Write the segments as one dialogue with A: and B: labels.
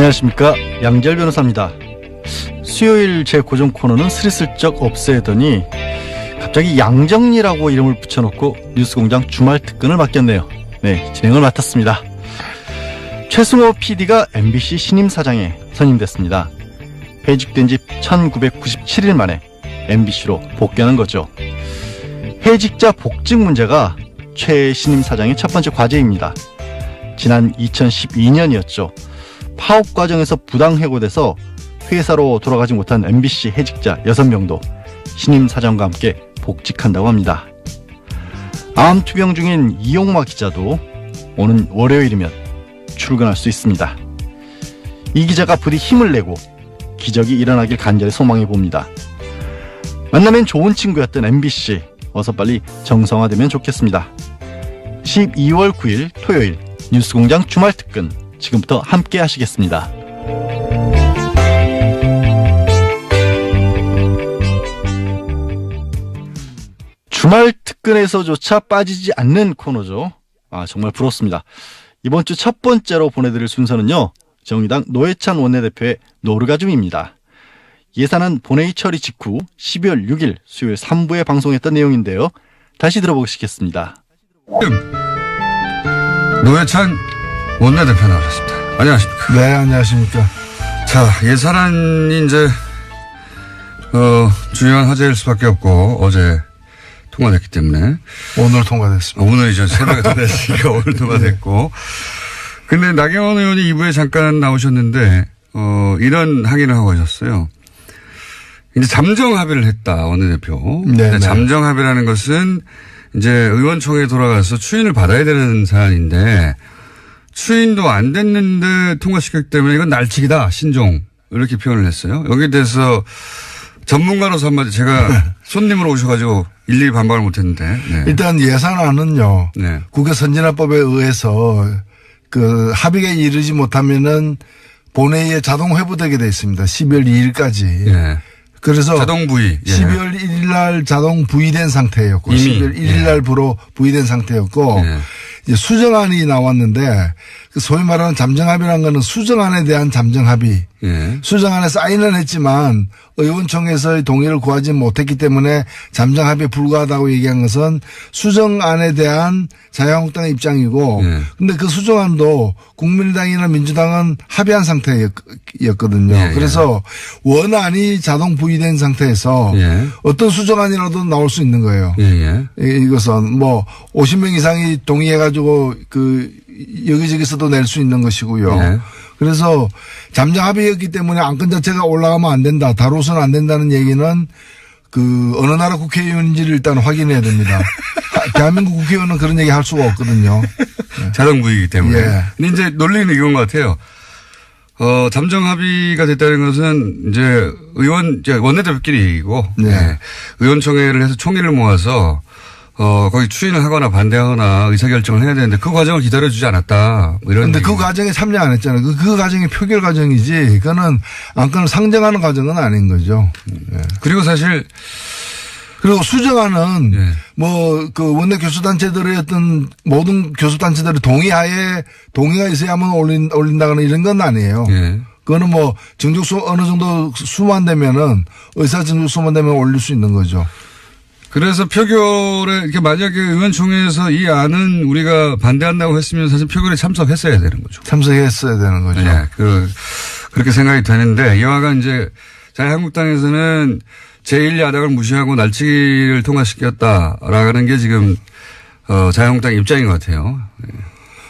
A: 안녕하십니까, 양재열 변호사입니다. 수요일 제 고정 코너는 스리슬쩍 없애더니 갑자기 양정리라고 이름을 붙여놓고 뉴스공장 주말 특근을 맡겼네요. 네, 진행을 맡았습니다. 최승호 PD가 MBC 신임 사장에 선임됐습니다. 해직된 지 1997일 만에 MBC로 복귀하는 거죠. 해직자 복직 문제가 최 신임 사장의 첫 번째 과제입니다. 지난 2012년이었죠. 파업 과정에서 부당 해고돼서 회사로 돌아가지 못한 MBC 해직자 6명도 신임 사장과 함께 복직한다고 합니다. 암 투병 중인 이용마 기자도 오는 월요일이면 출근할 수 있습니다. 이 기자가 부디 힘을 내고 기적이 일어나길 간절히 소망해 봅니다. 만나면 좋은 친구였던 MBC 어서 빨리 정상화되면 좋겠습니다. 12월 9일 토요일 뉴스공장 주말 특근 지금부터 함께 하시겠습니다. 주말 특근에서조차 빠지지 않는 코너죠. 정말 부럽습니다. 이번 주 첫 번째로 보내드릴 순서는요, 정의당 노회찬 원내대표의 노르가즘입니다. 예산안 본회의 처리 직후 12월 6일 수요일 3부에 방송했던 내용인데요. 다시 들어보시겠습니다.
B: 노회찬 원내대표 나오셨습니다. 안녕하십니까?
C: 네, 안녕하십니까?
B: 자, 예산안이 이제 중요한 화제일 수밖에 없고 어제 통과됐기 때문에
C: 오늘 통과됐습니다.
B: 오늘이죠. 새벽에 통과됐으니까 오늘 통과됐고. 근데 나경원 의원이 2부에 잠깐 나오셨는데 이런 항의를 하고 하셨어요. 이제 잠정 합의를 했다, 원내대표.
C: 네.
B: 잠정 합의라는 것은 이제 의원총회에 돌아가서 추인을 받아야 되는 사안인데 추인도 안 됐는데 통과시켰기 때문에 이건 날치기다, 신종. 이렇게 표현을 했어요. 여기에 대해서 전문가로서 한마디 제가 손님으로 오셔가지고 일일이 반박을 못했는데. 네.
C: 일단 예산안은요.
B: 네.
C: 국회 선진화법에 의해서 그 합의가 이르지 못하면은 본회의에 자동 회부되게 돼 있습니다. 12월 2일까지.
B: 네.
C: 그래서
B: 자동 부의.
C: 12월 1일 날 자동 부의된 상태였고
B: 이미.
C: 12월 1일 날 부의된 상태였고 이제 수정안이 나왔는데 그 소위 말하는 잠정합의라는 거는 수정안에 대한 잠정합의. 수정안에 사인은 했지만 의원총회에서의 동의를 구하지 못했기 때문에 잠정합의에 불과하다고 얘기한 것은 수정안에 대한 자유한국당의 입장이고 근데 그 수정안도 국민의당이나 민주당은 합의한 상태였거든요. 그래서 원안이 자동 부의된 상태에서 어떤 수정안이라도 나올 수 있는 거예요. 이것은 뭐 50명 이상이 동의해가지고 그 여기저기서도 낼 수 있는 것이고요. 그래서 잠정 합의였기 때문에 안건 자체가 올라가면 안 된다, 다뤄서는 안 된다는 얘기는 그 어느 나라 국회의원인지를 일단 확인해야 됩니다. 대한민국 국회의원은 그런 얘기 할 수가 없거든요.
B: 자동 부의이기 때문에. 근데 이제 논리는 이건 것 같아요. 잠정 합의가 됐다는 것은 이제 원내대표끼리 얘기고 의원총회를 해서 총의를 모아서 거기 추인을 하거나 반대하거나 의사결정을 해야 되는데 그 과정을 기다려주지 않았다. 뭐 이런.
C: 그런데 그 과정에 참여 안 했잖아요. 그 과정이 표결 과정이지 그거는 안건을 상정하는 과정은 아닌 거죠.
B: 그리고 사실
C: 그리고 수정안은 뭐 그 원내 교수단체들의 어떤 모든 교수단체들의 동의가 있어야만 올린다거나 이런 건 아니에요. 그거는 뭐 정족수 어느 정도 수만 되면은 의사 정족수만 되면 올릴 수 있는 거죠.
B: 그래서 표결에 이렇게 만약에 의원총회에서 이 안은 우리가 반대한다고 했으면 사실 표결에 참석했어야 되는 거죠.
C: 참석했어야 되는 거죠.
B: 네, 그렇게 생각이 되는데 이와 같이 이제 자유한국당에서는 제1야당을 무시하고 날치기를 통과시켰다라는 게 지금 자유한국당 입장인 것 같아요.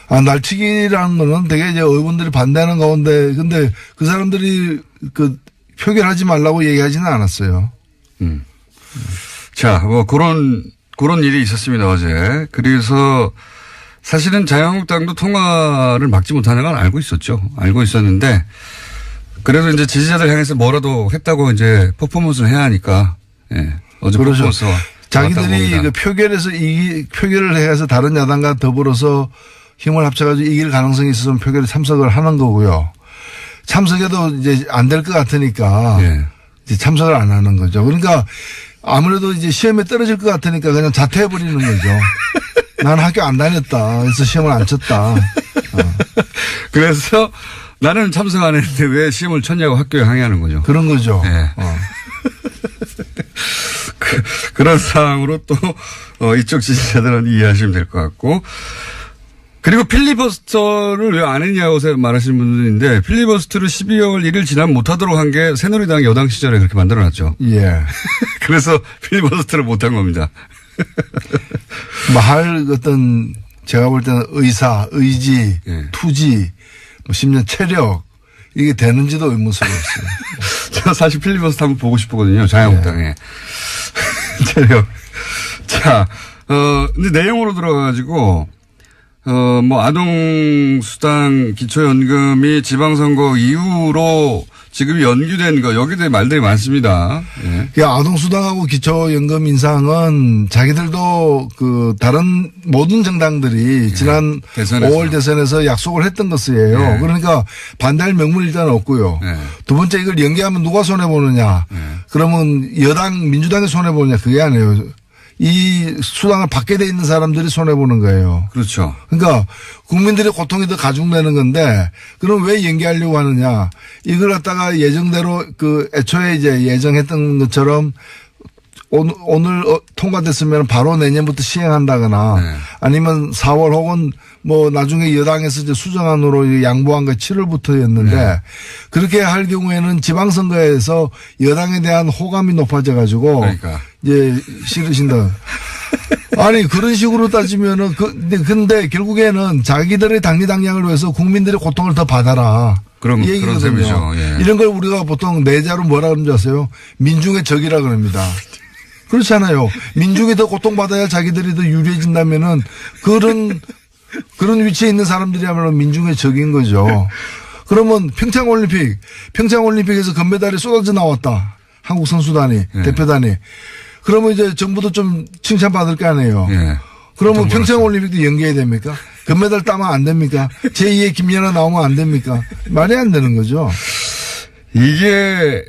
C: 날치기라는 거는 되게 이제 의원들이 반대하는 가운데 근데 그 사람들이 그 표결하지 말라고 얘기하지는 않았어요.
B: 자, 뭐 그런 일이 있었습니다, 어제. 그래서 사실은 자유한국당도 통과를 막지 못하는 건 알고 있었죠. 알고 있었는데 그래도 이제 지지자들 향해서 뭐라도 했다고 이제 퍼포먼스를 해야 하니까. 어제
C: 그렇죠.
B: 퍼포먼스와
C: 자기들이 그 표결을 해서 다른 야당과 더불어서 힘을 합쳐가지고 이길 가능성이 있어서 표결에 참석을 하는 거고요. 참석해도 이제 안 될 것 같으니까 이제 참석을 안 하는 거죠. 그러니까 아무래도 이제 시험에 떨어질 것 같으니까 그냥 자퇴해버리는 거죠. 난 학교 안 다녔다. 그래서 시험을 안 쳤다.
B: 그래서 나는 참석 안 했는데 왜 시험을 쳤냐고 학교에 항의하는 거죠.
C: 그런 거죠.
B: 네. 그런 상황으로 또 이쪽 지지자들은 이해하시면 될 것 같고. 그리고 필리버스터를 왜 안 했냐고 말하시는 분들인데 필리버스터를 12월 1일 지나면 못하도록 한 게 새누리당 여당 시절에 그렇게 만들어놨죠.
C: 예.
B: 그래서 필리버스터를 못한 겁니다.
C: 뭐 할 어떤 제가 볼 때는 의지,
B: 예.
C: 투지, 뭐 심지어 체력 이게 되는지도 의문스러웠어요.
B: 제가 사실 필리버스터 한번 보고 싶었거든요. 자유한국당에. 체력. 자, 근데 내용으로 들어가가지고 뭐 아동수당 기초연금이 지방선거 이후로 지금 연기된 거 여기에 대해 말들이 많습니다. 예.
C: 아동수당하고 기초연금 인상은 자기들도 그 다른 모든 정당들이 지난
B: 대선에서.
C: 5월 대선에서 약속을 했던 것이에요.
B: 예.
C: 그러니까 반대할 명분 일단 없고요.
B: 예.
C: 두 번째 이걸 연기하면 누가 손해보느냐. 그러면 여당 민주당이 손해보느냐 그게 아니에요. 이 수당을 받게 돼 있는 사람들이 손해보는 거예요.
B: 그렇죠.
C: 그러니까 국민들의 고통이 더 가중되는 건데 그럼 왜 연기하려고 하느냐. 이걸 갖다가 예정대로 그 애초에 이제 예정했던 것처럼 오늘 통과됐으면 바로 내년부터 시행한다거나
B: 네. 아니면
C: 4월 혹은 뭐 나중에 여당에서 이제 수정안으로 양보한 게 7월부터였는데
B: 네.
C: 그렇게 할 경우에는 지방선거에서 여당에 대한 호감이 높아져 가지고
B: 그러니까.
C: 이제 싫으신다. 아니 그런 식으로 따지면은 근데 결국에는 자기들의 당리당략을 위해서 국민들의 고통을 더 받아라.
B: 그런
C: 얘기거든요.
B: 셈이죠. 예.
C: 이런 걸 우리가 보통 내자로 뭐라 그러는지 아세요? 민중의 적이라 그럽니다. 그렇잖아요. 민중이 더 고통받아야 자기들이 더 유리해진다면은 그런 위치에 있는 사람들이야말로 민중의 적인 거죠. 그러면 평창올림픽에서 금메달이 쏟아져 나왔다. 한국 선수단이,
B: 예.
C: 대표단이. 그러면 이제 정부도 좀 칭찬받을 거 아니에요.
B: 예.
C: 그러면 평창올림픽도 연기해야 됩니까? 금메달 따면 안 됩니까? 제2의 김연아 나오면 안 됩니까? 말이 안 되는 거죠.
B: 이게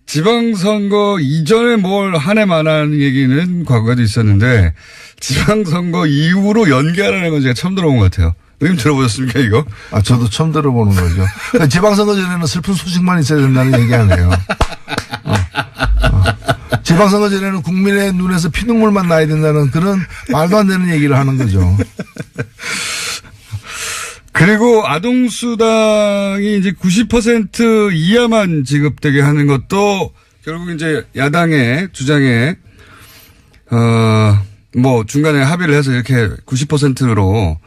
B: 지방선거 이전에 뭘 한 해만한 얘기는 과거에도 있었는데 지방선거 이후로 연기하라는 건 제가 처음 들어본 것 같아요. 의원님 들어보셨습니까 이거?
C: 저도 처음 들어보는 거죠. 그러니까 지방선거 전에는 슬픈 소식만 있어야 된다는 얘기 아니에요. 지방선거 전에는 국민의 눈에서 피눈물만 나야 된다는 그런 말도 안 되는 얘기를 하는 거죠.
B: 그리고 아동수당이 이제 90% 이하만 지급되게 하는 것도 결국 이제 야당의 주장에, 뭐 중간에 합의를 해서 이렇게 90%로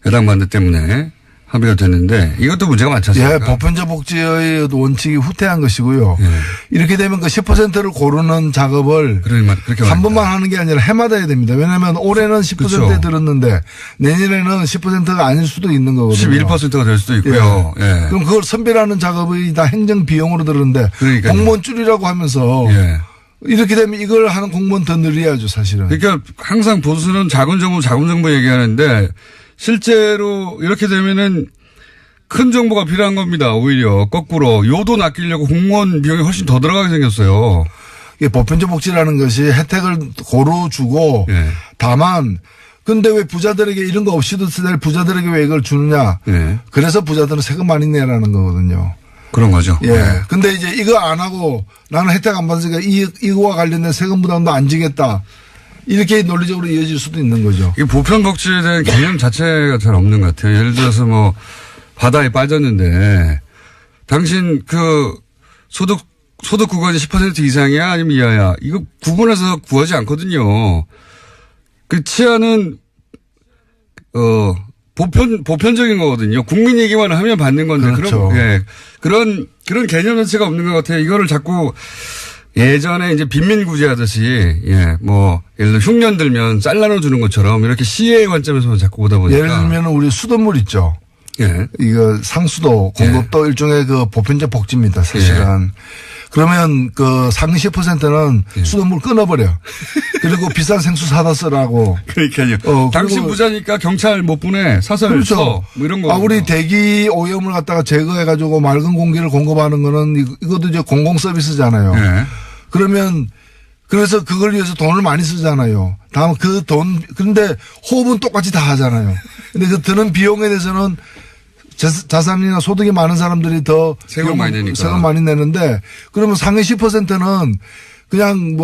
B: 야당 반대 때문에 합의가 됐는데 이것도 문제가 많지 않습니까?
C: 예, 보편적 복지의 원칙이 후퇴한 것이고요.
B: 예.
C: 이렇게 되면 그 10%를 고르는 작업을
B: 그렇게
C: 한 번만 하는 게 아니라 해마다 해야 됩니다. 왜냐하면 올해는 10%에
B: 그렇죠.
C: 들었는데 내년에는 10%가 아닐 수도 있는 거거든요.
B: 11%가 될 수도 있고요.
C: 예.
B: 예.
C: 그럼 그걸 선별하는 작업이 다 행정 비용으로 들었는데
B: 그러니까요.
C: 공무원 줄이라고 하면서
B: 예.
C: 이렇게 되면 이걸 하는 공무원 더 늘려야죠, 사실은.
B: 그러니까 항상 보수는 자본 정부 얘기하는데 실제로 이렇게 되면은 큰 정보가 필요한 겁니다. 오히려 거꾸로 요돈 아끼려고 공무원 비용이 훨씬 더 들어가게 생겼어요.
C: 이게 보편적 복지라는 것이 혜택을 고루 주고
B: 예.
C: 다만 근데 왜 부자들에게 이런 거 없이도 될 부자들에게 왜 이걸 주느냐.
B: 예.
C: 그래서 부자들은 세금 많이 내라는 거거든요.
B: 그런 거죠.
C: 예. 근데 이제 이거 안 하고 나는 혜택 안 받으니까 이거와 관련된 세금 부담도 안 지겠다. 이렇게 논리적으로 이어질 수도 있는 거죠.
B: 이 보편복지에 대한 개념 자체가 잘 없는 것 같아요. 예를 들어서 뭐 바다에 빠졌는데 당신 그 소득 구간이 10% 이상이야 아니면 이하야. 이거 구분해서 구하지 않거든요. 그 치안은 보편적인 거거든요. 국민 얘기만 하면 받는 건데
C: 그렇죠.
B: 그런 개념 자체가 없는 것 같아요. 이거를 자꾸 예전에 이제 빈민구제하듯이 뭐 예를 들어 흉년 들면 잘라놔 주는 것처럼 이렇게 시혜의 관점에서 자꾸 보다 보니까
C: 예를 들면 우리 수돗물 있죠.
B: 예.
C: 이거 상수도 공급도 일종의 그 보편적 복지입니다, 사실은. 그러면 그 상위 10%는 수돗물 끊어버려. 그리고 비싼 생수 사다 쓰라고.
B: 그러니까요. 당신 부자니까 경찰 못 보내. 사설
C: 그렇죠.
B: 써. 뭐 이런 거.
C: 우리 대기 오염을 갖다가 제거해가지고 맑은 공기를 공급하는 거는 이것도 이제 공공 서비스잖아요.
B: 예.
C: 그러면 그래서 그걸 위해서 돈을 많이 쓰잖아요. 다음 그런데 호흡은 똑같이 다 하잖아요. 근데 그 드는 비용에 대해서는 자산이나 소득이 많은 사람들이 더
B: 세금 많이 내니까.
C: 세금 많이 내는데 그러면 상위 10%는 그냥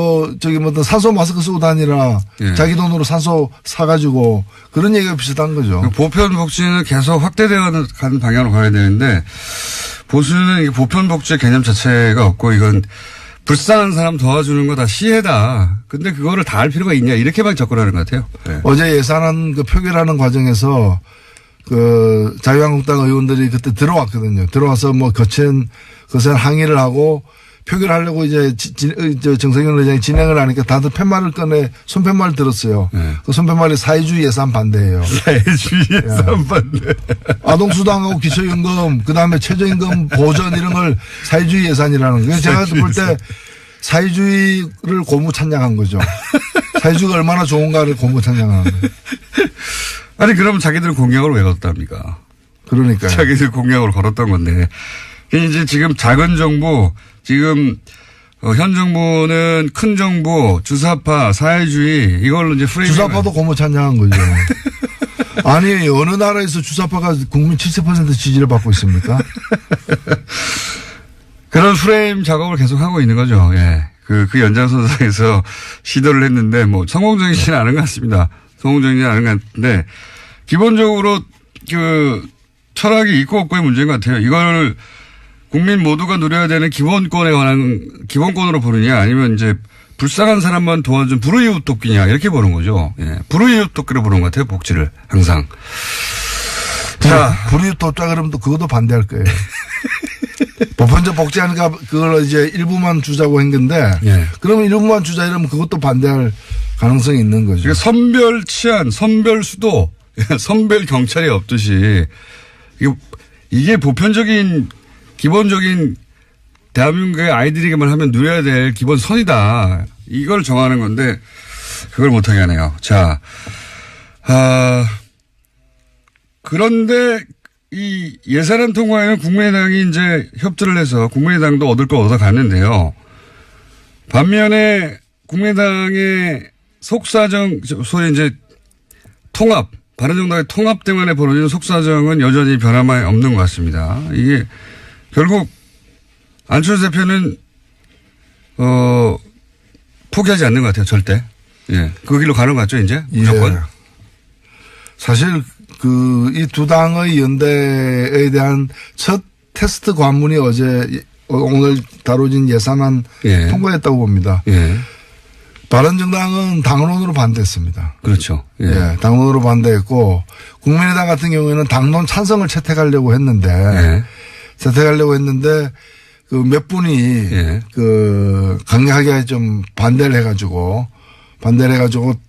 C: 산소 마스크 쓰고 다니라
B: 예.
C: 자기 돈으로 산소 사가지고 그런 얘기가 비슷한 거죠.
B: 보편 복지는 계속 확대되어 가는 방향으로 가야 되는데 보수는 이 보편 복지의 개념 자체가 없고 이건 불쌍한 사람 도와주는 거 다 시혜다. 근데 그거를 다 할 필요가 있냐 이렇게만 접근하는 것 같아요. 네.
C: 어제 예산안 표결하는 과정에서 자유한국당 의원들이 그때 들어왔거든요. 들어와서 거센 항의를 하고 표결하려고 이제 정세균 의장이 진행을 하니까 다들 손팻말을 들었어요.
B: 네.
C: 그 손팻말이 사회주의 예산 반대예요.
B: 사회주의 예산 반대.
C: 아동수당하고 기초연금, 그 다음에 최저임금 보전 이런 걸 사회주의 예산이라는 거예요. 제가 볼 때 사회주의를 고무 찬양한 거죠. 사회주의가 얼마나 좋은가를 고무 찬양하는 거예요.
B: 아니 그럼 자기들은 공약을 왜 걸었답니까?
C: 그러니까요.
B: 자기들 공약으로 걸었던 건데. 이제 지금 작은 정부, 지금 현 정부는 큰 정부, 주사파, 사회주의 이걸로 이제 프레임.
C: 주사파도 고무 찬양한 거죠. 아니 어느 나라에서 주사파가 국민 70% 지지를 받고 있습니까?
B: 그런 프레임 작업을 계속 하고 있는 거죠. 예. 그 연장선상에서 시도를 했는데 성공적이지는 않은 것 같습니다. 성공적이지는 않은 것 같은데 기본적으로 철학이 있고 없고의 문제인 것 같아요. 이걸 국민 모두가 누려야 되는 기본권에 관한 기본권으로 보느냐 아니면 이제 불쌍한 사람만 도와준 불우이웃 돕기냐 이렇게 보는 거죠. 예. 불우이웃 돕기로 보는 것 같아요. 복지를 항상.
C: 자, 불우이웃 돕자 그러면 또 그것도 반대할 거예요. 보편적 복지하니까 그걸 이제 일부만 주자고 한 건데
B: 예.
C: 그러면 일부만 주자 이러면 그것도 반대할 가능성이 있는 거죠.
B: 그러니까 선별 치안, 선별 수도, 선별 경찰이 없듯이 이게 보편적인 기본적인 대한민국의 아이들에게만 하면 누려야 될 기본 선이다. 이걸 정하는 건데 그걸 못하게 하네요. 자, 그런데 이 예산안 통과에는 국민의당이 이제 협조를 해서 국민의당도 얻을 거 얻어갔는데요. 반면에 국민의당의 속사정, 소위 이제 통합, 바른정당의 통합 때문에 벌어지는 속사정은 여전히 변함이 없는 것 같습니다. 이게 결국 안철수 대표는 포기하지 않는 것 같아요. 절대. 예, 그 길로 가는 것 같죠. 이제 무조건.
C: 예. 사실 이 두 당의 연대에 대한 첫 테스트 관문이 오늘 다뤄진 예산안
B: 예.
C: 통과했다고 봅니다.
B: 예.
C: 바른정당은 당론으로 반대했습니다.
B: 그렇죠. 예.
C: 예, 당론으로 반대했고 국민의당 같은 경우에는 당론 찬성을 채택하려고 했는데
B: 예.
C: 그 몇 분이
B: 예.
C: 강력하게 좀 반대를 해가지고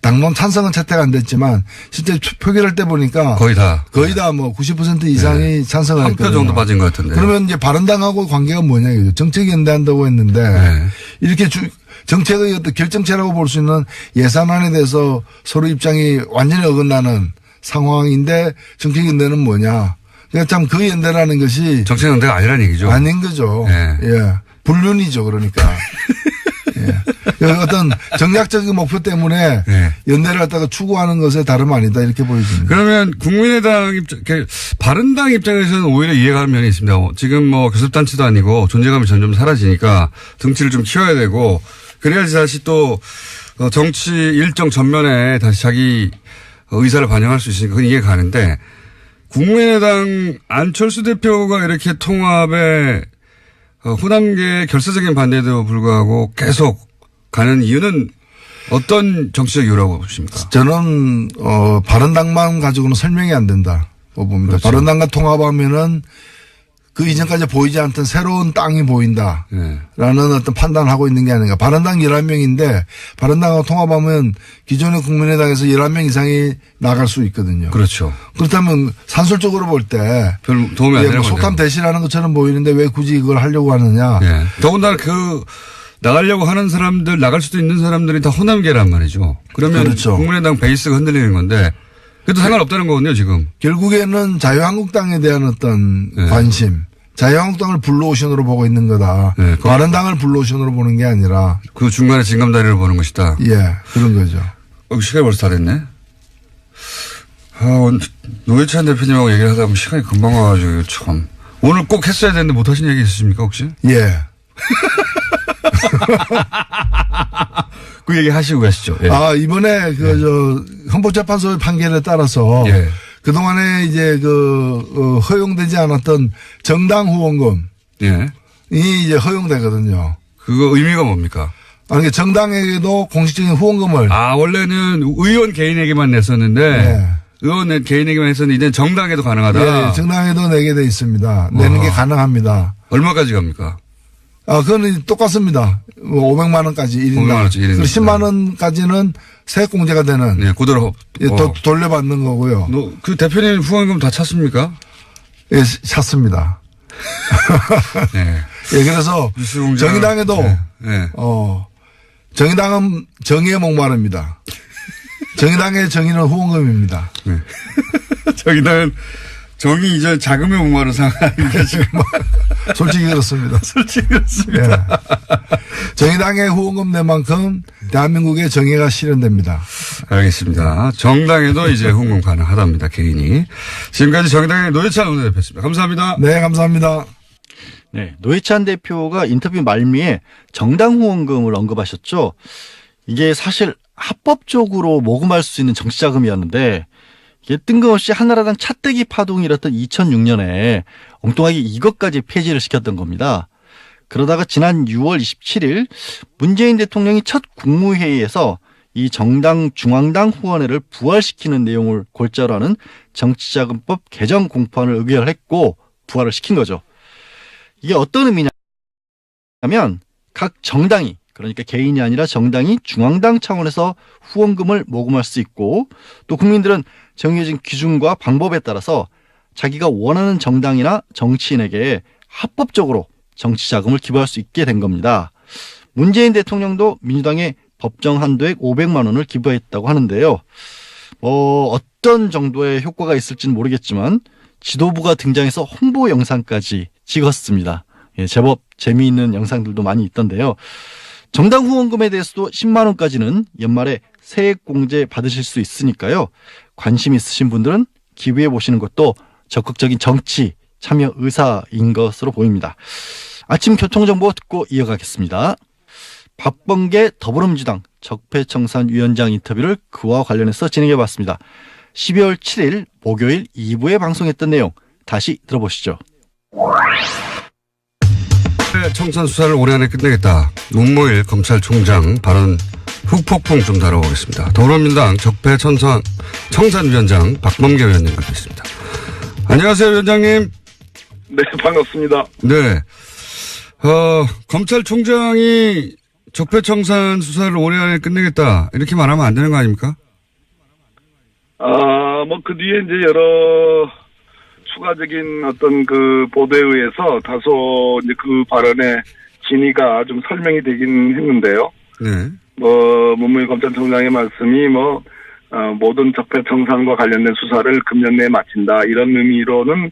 C: 당론 찬성은 채택 안 됐지만 실제 표결할 때 보니까
B: 거의 다
C: 90% 이상이
B: 예.
C: 찬성을
B: 한 표
C: 했거든요.
B: 정도 빠진 것 같은데.
C: 그러면 이제 바른당하고 관계가 뭐냐 이거죠. 정책 연대한다고 했는데
B: 예.
C: 이렇게 정책의 어떤 결정체라고 볼 수 있는 예산안에 대해서 서로 입장이 완전히 어긋나는 상황인데 정책 연대는 뭐냐. 그러니까 참 그 연대라는 것이
B: 정책 연대가 아니라는 얘기죠.
C: 아닌 거죠.
B: 예.
C: 예. 불륜이죠. 그러니까. 예. 어떤 정략적인 목표 때문에
B: 예.
C: 연대를 갖다가 추구하는 것에 다름 아니다 이렇게 보여집니다.
B: 그러면 국민의당 바른당 입장에서는 오히려 이해가 가는 면이 있습니다. 지금 교섭단체도 아니고 존재감이 점점 사라지니까 등치를 좀 키워야 되고 그래야지 다시 또 정치 일정 전면에 다시 자기 의사를 반영할 수 있으니까 그건 이해가 가는데 국민의당 안철수 대표가 이렇게 통합에 호남계의 결사적인 반대에도 불구하고 계속 가는 이유는 어떤 정치적 이유라고 보십니까? 저는
C: 바른당만 가지고는 설명이 안 된다고 봅니다.
B: 그렇죠.
C: 바른당과 통합하면은 그 이전까지 보이지 않던 새로운 땅이 보인다라는
B: 네.
C: 어떤 판단을 하고 있는 게 아닌가. 바른당 11명인데 바른당하고 통합하면 기존의 국민의당에서 11명 이상이 나갈 수 있거든요.
B: 그렇죠.
C: 그렇다면 산술적으로 볼 때
B: 별 도움이 안 되는 거죠.
C: 소탐 대시라는 것처럼 보이는데 왜 굳이 이걸 하려고 하느냐.
B: 네. 더군다나 나가려고 하는 사람들, 나갈 수도 있는 사람들이 다 호남계란 말이죠. 그러면
C: 그렇죠.
B: 국민의당 베이스가 흔들리는 건데 그래도 상관없다는 거군요, 지금.
C: 결국에는 자유한국당에 대한 어떤
B: 네.
C: 관심. 자유한국당을 블루오션으로 보고 있는 거다.
B: 네.
C: 바른당을 블루오션으로 보는 게 아니라.
B: 그 중간에 징검다리를 보는 것이다.
C: 예, 그런 거죠.
B: 시간이 벌써 다 됐네. 노회찬 대표님하고 얘기를 하다 보면 시간이 금방 와가지고 참. 오늘 꼭 했어야 되는데 못 하신 얘기 있으십니까 혹시?
C: 예.
B: 그 얘기 하시고 가시죠. 예.
C: 이번에 헌법재판소의 판결에 따라서
B: 예.
C: 그동안에 이제 허용되지 않았던 정당 후원금이
B: 예.
C: 이제 허용되거든요.
B: 그거 의미가 뭡니까?
C: 아니, 정당에게도 공식적인 후원금을.
B: 원래는 의원 개인에게만 냈었는데.
C: 네.
B: 의원 개인에게만 했었는데 이제 정당에도 가능하다.
C: 예, 정당에도 내게 돼 있습니다. 내는 게 가능합니다.
B: 얼마까지 갑니까?
C: 그건 똑같습니다. 500만 원까지 1인당.
B: 500만 원짜리 1인당.
C: 10만 원까지는 세액공제가 되는.
B: 네, 그대로.
C: 돌려받는 거고요.
B: 그 대표님 후원금 다 찼습니까?
C: 예, 찼습니다.
B: 네.
C: 예, 그래서 정의당에도
B: 네.
C: 정의당은 정의에 목마릅니다. 정의당의 정의는 후원금입니다.
B: 네. 정의당은 정의 이전 자금에 목마른 상황인데 지금
C: 솔직히 그렇습니다.
B: 솔직히 그렇습니다.
C: 예. 정의당의 후원금 내만큼 대한민국의 정의가 실현됩니다.
B: 알겠습니다. 정당에도 이제 후원금 가능하답니다. 개인이. 지금까지 정의당의 노회찬 원내대표였습니다. 감사합니다.
C: 네, 감사합니다.
A: 네, 노회찬 대표가 인터뷰 말미에 정당 후원금을 언급하셨죠. 이게 사실 합법적으로 모금할 수 있는 정치자금이었는데 이게 뜬금없이 한나라당 차떼기 파동이 일었던 2006년에 엉뚱하게 이것까지 폐지를 시켰던 겁니다. 그러다가 지난 6월 27일 문재인 대통령이 첫 국무회의에서 이 정당 중앙당 후원회를 부활시키는 내용을 골자로 하는 정치자금법 개정 공판을 의결했고 부활을 시킨 거죠. 이게 어떤 의미냐면 각 정당이 그러니까 개인이 아니라 정당이 중앙당 차원에서 후원금을 모금할 수 있고 또 국민들은 정해진 기준과 방법에 따라서 자기가 원하는 정당이나 정치인에게 합법적으로 정치자금을 기부할 수 있게 된 겁니다. 문재인 대통령도 민주당에 법정 한도액 500만 원을 기부했다고 하는데요. 어떤 정도의 효과가 있을지는 모르겠지만 지도부가 등장해서 홍보 영상까지 찍었습니다. 예, 제법 재미있는 영상들도 많이 있던데요. 정당 후원금에 대해서도 10만 원까지는 연말에 세액공제 받으실 수 있으니까요. 관심 있으신 분들은 기부해 보시는 것도 적극적인 정치 참여 의사인 것으로 보입니다. 아침 교통정보 듣고 이어가겠습니다. 박범계 더불어민주당 적폐청산위원장 인터뷰를 그와 관련해서 진행해봤습니다. 12월 7일 목요일 2부에 방송했던 내용 다시 들어보시죠.
B: 청산 수사를 올해 안에 끝내겠다. 문무일 검찰총장 발언 후폭풍 좀 다뤄보겠습니다. 더불어민주당 적폐청산위원장 박범계 위원님 모셨습니다. 안녕하세요, 위원장님.
D: 네, 반갑습니다.
B: 네. 검찰총장이 적폐청산 수사를 올해 안에 끝내겠다. 이렇게 말하면 안 되는 거 아닙니까?
D: 그 뒤에 이제 여러 추가적인 어떤 그 보도에 의해서 다소 이제 그 발언의 진위가 좀 설명이 되긴 했는데요.
B: 네.
D: 문무일 검찰총장의 말씀이 모든 적폐청산과 관련된 수사를 금년 내에 마친다. 이런 의미로는,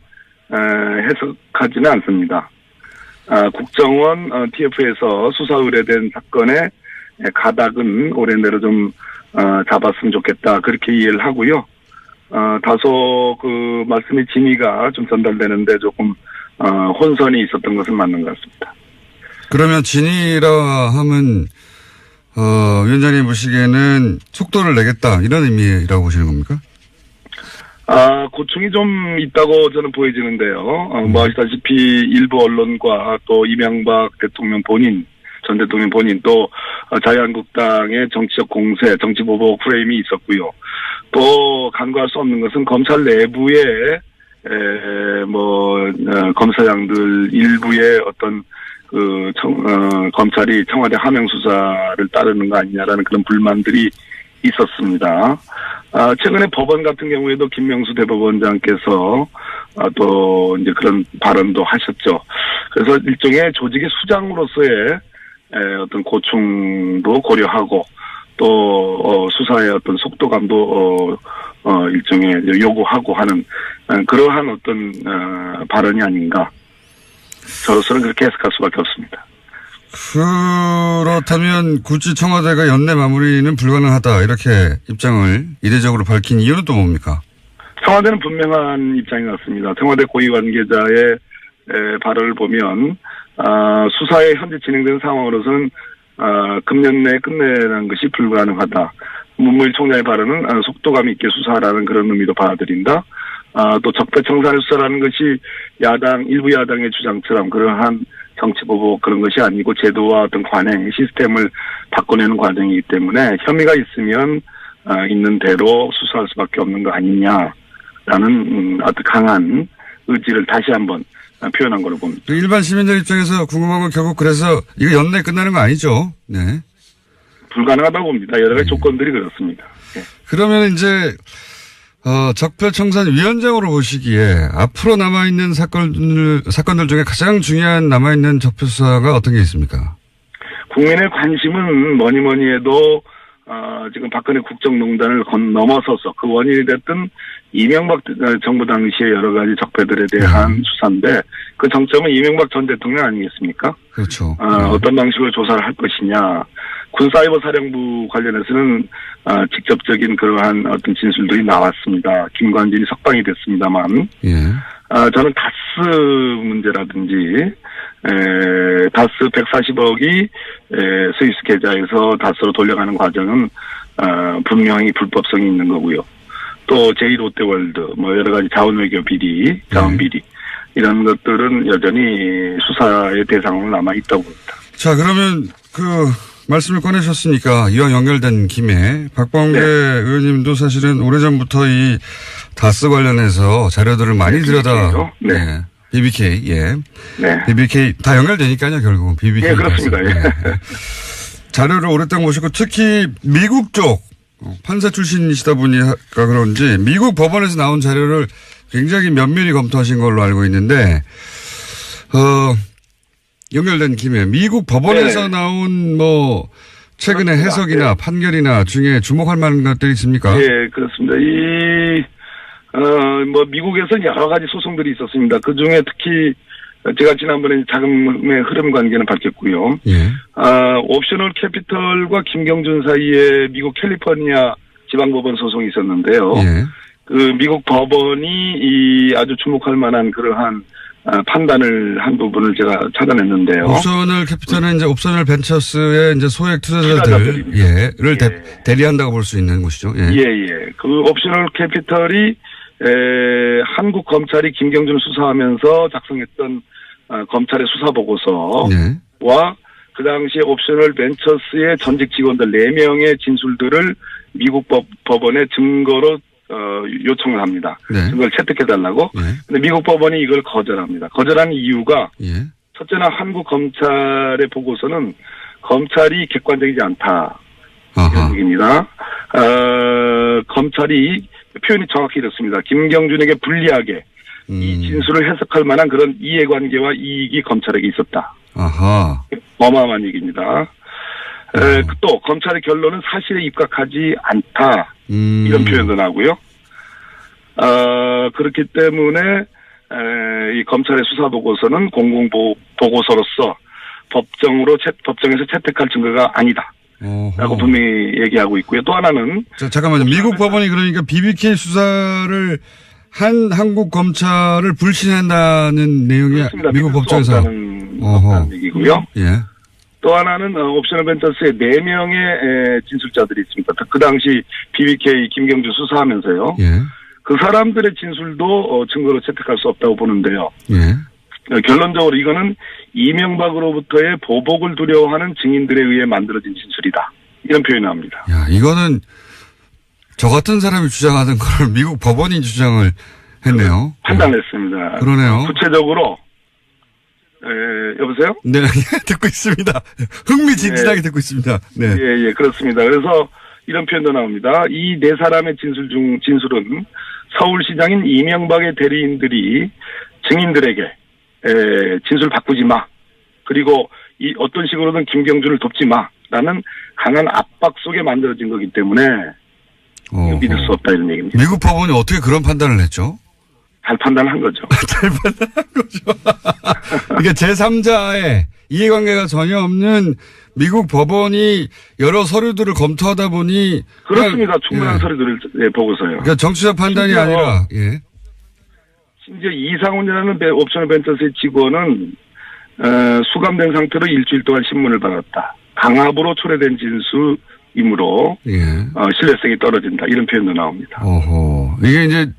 D: 해석하지는 않습니다. 국정원, TF에서 수사 의뢰된 사건의 가닥은 올해 내로 좀, 잡았으면 좋겠다. 그렇게 이해를 하고요. 다소 그 말씀의 진위가 좀 전달되는데 조금, 혼선이 있었던 것은 맞는 것 같습니다.
B: 그러면 진위라 하면, 위원장님 보시기에는 속도를 내겠다. 이런 의미라고 보시는 겁니까?
D: 고충이 좀 있다고 저는 보여지는데요. 아시다시피 일부 언론과 또 이명박 대통령 본인, 전 대통령 본인 또 자유한국당의 정치적 공세, 정치보복 프레임이 있었고요. 또 간과할 수 없는 것은 검찰 내부에 검사장들 일부의 어떤 검찰이 청와대 하명 수사를 따르는 거 아니냐라는 그런 불만들이 있었습니다. 최근에 법원 같은 경우에도 김명수 대법원장께서 또 이제 그런 발언도 하셨죠. 그래서 일종의 조직의 수장으로서의 어떤 고충도 고려하고 또 수사의 어떤 속도감도 일종의 요구하고 하는 그러한 어떤 발언이 아닌가. 저로서는 그렇게 해석할 수밖에 없습니다.
B: 그렇다면 굳이 청와대가 연내 마무리는 불가능하다 이렇게 입장을 이례적으로 밝힌 이유는 또 뭡니까?
D: 청와대는 분명한 입장인 것 같습니다. 청와대 고위 관계자의 발언을 보면 수사에 현재 진행되는 상황으로서는 금년 내에 끝내는 것이 불가능하다. 문무일 총장의 발언은 속도감 있게 수사하라는 그런 의미로 받아들인다. 또 적폐청산의 수사라는 것이 일부 야당의 주장처럼 그러한 정치보복 그런 것이 아니고 제도와 어떤 관행, 시스템을 바꿔내는 과정이기 때문에 혐의가 있으면 있는 대로 수사할 수밖에 없는 거 아니냐라는 아주 강한 의지를 다시 한번 표현한 걸로 봅니다.
B: 일반 시민들 입장에서 궁금한 건 결국 그래서 이거 연내 끝나는 거 아니죠? 네.
D: 불가능하다고 봅니다. 여러 가지 조건들이 그렇습니다. 네.
B: 그러면 이제 적폐청산위원장으로 보시기에 앞으로 남아있는 사건들 중에 가장 중요한 남아있는 적폐수사가 어떤 게 있습니까?
D: 국민의 관심은 뭐니 해도 지금 박근혜 국정농단을 넘어서서 그 원인이 됐던 이명박 정부 당시의 여러 가지 적폐들에 대한 수사인데 그 정점은 이명박 전 대통령 아니겠습니까?
B: 그렇죠.
D: 어떤 방식으로 조사를 할 것이냐. 군사이버사령부 관련해서는 직접적인 그러한 어떤 진술들이 나왔습니다. 김관진이 석방이 됐습니다만 저는 다스 문제라든지 다스 140억이 스위스 계좌에서 다스로 돌려가는 과정은 분명히 불법성이 있는 거고요. 또 제2롯데월드 뭐 여러 가지 자원외교 비리, 자원비리 이런 것들은 여전히 수사의 대상으로 남아있다고 봅니다.
B: 자, 그러면 말씀을 꺼내셨으니까 이왕 연결된 김에 박범계 의원님도 사실은 오래전부터 이 다스 관련해서 자료들을 많이 들여다.
D: 네.
B: BBK, 예.
D: 네.
B: BBK 다 연결되니까요, 결국은. BBK.
D: 네, 그렇습니다. 예.
B: 자료를 오랫동안 보시고 특히 미국 쪽 판사 출신이시다 보니까 그런지 미국 법원에서 나온 자료를 굉장히 면밀히 검토하신 걸로 알고 있는데, 연결된 김에 미국 법원에서 나온 최근의 해석이나 판결이나 중에 주목할 만한 것들이 있습니까?
D: 예, 그렇습니다. 미국에서는 여러 가지 소송들이 있었습니다. 그 중에 특히 제가 지난번에 자금의 흐름 관계는 밝혔고요. 옵셔널 캐피털과 김경준 사이에 미국 캘리포니아 지방법원 소송이 있었는데요. 그 미국 법원이 아주 주목할 만한 그러한 판단을 한 부분을 제가 찾아냈는데요.
B: 옵셔널 캐피털은 이제 옵셔널 벤처스의 이제 소액 투자자들을 대리한다고 볼 수 있는 곳이죠.
D: 그 옵셔널 캐피털이 한국 검찰이 김경준 수사하면서 작성했던 검찰의 수사 보고서와 그 당시에 옵셔널 벤처스의 전직 직원들 4명의 진술들을 미국 법원에 증거로 요청을 합니다. 증거를 채택해달라고. 근데 미국 법원이 이걸 거절합니다. 거절한 이유가 첫째는 한국 검찰의 보고서는 검찰이 객관적이지 않다. 이런 얘기입니다. 검찰이 표현이 정확히 이렇습니다. 김경준에게 불리하게 이 진술을 해석할 만한 그런 이해관계와 이익이 검찰에게 있었다. 어마어마한 얘기입니다. 또 검찰의 결론은 사실에 입각하지 않다. 이런 표현도 나오고요. 그렇기 때문에 이 검찰의 수사 보고서는 공공 보고서로서 법정에서 채택할 증거가 아니다. 라고 분명히 얘기하고 있고요. 또 하나는
B: 잠깐만요. 미국 법원이 그러니까 BBK 수사를 한 한국 검찰을 불신한다는 내용이 미국 법정에서
D: 없다는 얘기고요. 또 하나는 옵셔널 벤처스의 4명의 진술자들이 있습니다. 그 당시 BBK 김경준 수사하면서요. 그 사람들의 진술도 증거로 채택할 수 없다고 보는데요. 결론적으로 이거는 이명박으로부터의 보복을 두려워하는 증인들에 의해 만들어진 진술이다. 이런 표현이 나옵니다.
B: 이거는 저 같은 사람이 주장하던 걸 미국 법원이 주장을 했네요.
D: 판단했습니다.
B: 그러네요.
D: 구체적으로 여보세요?
B: 네, 듣고 있습니다. 흥미진진하게 듣고 있습니다. 네.
D: 그렇습니다. 그래서 이런 표현도 나옵니다. 이 4사람의 진술은 서울시장인 이명박의 대리인들이 증인들에게 진술 바꾸지 마. 그리고 어떤 식으로든 김경준을 돕지 마. 라는 강한 압박 속에 만들어진 거기 때문에 믿을 수 없다 이런 얘기입니다.
B: 미국 법원이 어떻게 그런 판단을 했죠?
D: 잘 판단한 거죠.
B: 잘 판단한 거죠. 그러니까 제3자의 이해관계가 전혀 없는 미국 법원이 여러 서류들을 검토하다 보니
D: 그렇습니다. 충분한
B: 예.
D: 서류들을 보고서요.
B: 그러니까 정치적 판단이
D: 심지어
B: 아니라 예.
D: 심지어 이상훈이라는 옵셔널 벤처스의 직원은 수감된 상태로 일주일 동안 신문을 받았다. 강압으로 초래된 진술이므로
B: 예.
D: 신뢰성이 떨어진다. 이런 표현도 나옵니다.
B: 어허. 이게 이제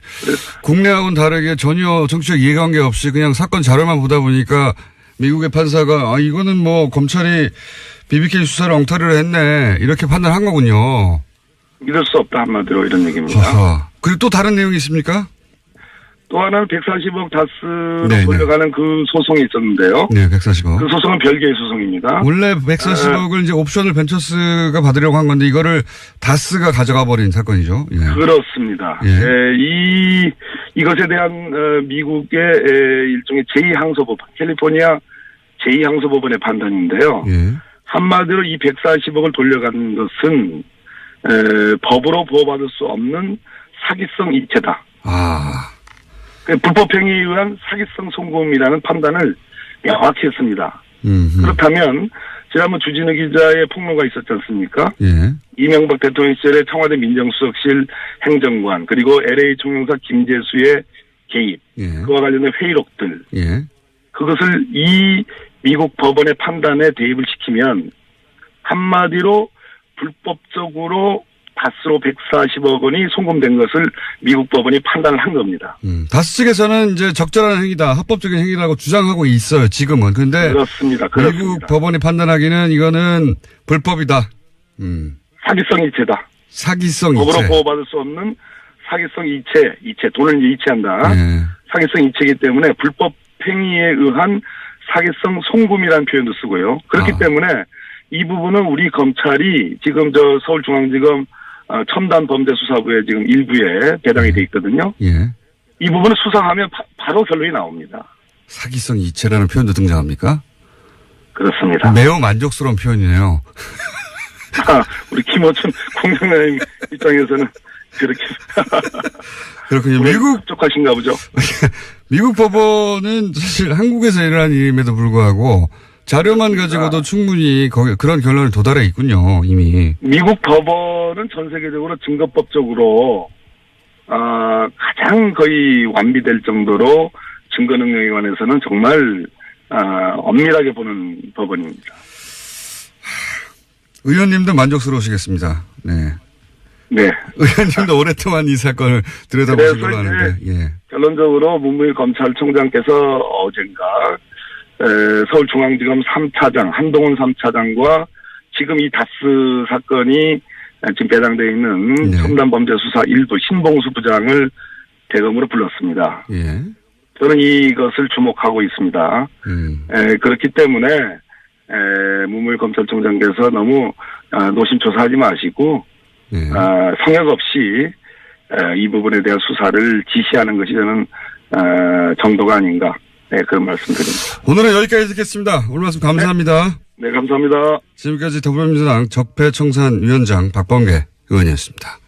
B: 국내하고는 다르게 전혀 정치적 이해관계 없이 그냥 사건 자료만 보다 보니까 미국의 판사가 이거는 뭐 검찰이 BBK 수사를 엉터리로 했네 이렇게 판단한 거군요.
D: 믿을 수 없다 한마디로 이런 얘기입니다.
B: 허허. 그리고 또 다른 내용이 있습니까?
D: 또 하나는 140억 다스로
B: 네네.
D: 돌려가는 그 소송이 있었는데요.
B: 네, 140억.
D: 그 소송은 별개의 소송입니다.
B: 원래 140억을 이제 옵션을 벤처스가 받으려고 한 건데 이거를 다스가 가져가 버린 사건이죠. 예.
D: 그렇습니다.
B: 예.
D: 이것에 대한 미국의 일종의 제2항소법원, 캘리포니아 제2항소법원의 판단인데요.
B: 예.
D: 한마디로 이 140억을 돌려가는 것은 법으로 보호받을 수 없는 사기성 이체다.
B: 아.
D: 불법행위에 의한 사기성 송금이라는 판단을 명확히 했습니다. 그렇다면 지난번 주진우 기자의 폭로가 있었지 않습니까?
B: 예.
D: 이명박 대통령 시절에 청와대 민정수석실 행정관 그리고 LA 총영사 김재수의 개입
B: 예.
D: 그와 관련된 회의록들
B: 예.
D: 그것을 이 미국 법원의 판단에 대입을 시키면 한마디로 불법적으로 다스로 140억 원이 송금된 것을 미국 법원이 판단을 한 겁니다.
B: 다스 측에서는 이제 적절한 행위다, 합법적인 행위라고 주장하고 있어요, 지금은. 근데
D: 그렇습니다.
B: 미국 법원이 판단하기는 이거는 불법이다.
D: 사기성 이체다.
B: 사기성
D: 법으로
B: 이체.
D: 보호받을 수 없는 사기성 이체, 돈을 이제 이체한다.
B: 예.
D: 사기성 이체이기 때문에 불법 행위에 의한 사기성 송금이라는 표현도 쓰고요. 그렇기 때문에 이 부분은 우리 검찰이 지금 서울중앙지검 첨단범죄수사부에 지금 일부에 배당이 돼 있거든요.
B: 예.
D: 이 부분을 수사하면 바로 결론이 나옵니다.
B: 사기성 이체라는 표현도 등장합니까?
D: 그렇습니다.
B: 매우 만족스러운 표현이네요.
D: 우리 김어준 공장장님 입장에서는 그렇게
B: 그렇군요. 미국
D: 쪽하신가 보죠.
B: 미국 법원은 사실 한국에서 일어난 일임에도 불구하고 자료만 가지고도 충분히 그런 결론에 도달해 있군요, 이미.
D: 미국 법원은 전 세계적으로 증거법적으로 가장 거의 완비될 정도로 증거 능력에 관해서는 정말 엄밀하게 보는 법원입니다.
B: 의원님도 만족스러우시겠습니다. 네.
D: 네.
B: 의원님도 오랫동안 이 사건을 들여다보신 걸로 아는데. 예.
D: 결론적으로 문무일 검찰총장께서 어젠가 서울중앙지검 3차장 한동훈 3차장과 지금 이 다스 사건이 지금 배당되어 있는
B: 네.
D: 첨단범죄수사 1부 신봉수 부장을 대검으로 불렀습니다.
B: 예.
D: 저는 이것을 주목하고 있습니다. 그렇기 때문에 문무일 검찰총장께서 너무 노심초사하지 마시고
B: 예.
D: 성역 없이 이 부분에 대한 수사를 지시하는 것이 저는 정도가 아닌가 그런 말씀드립니다.
B: 오늘은 여기까지 듣겠습니다. 오늘 말씀 감사합니다.
D: 네, 감사합니다.
B: 지금까지 더불어민주당 적폐청산위원장 박범계 의원이었습니다.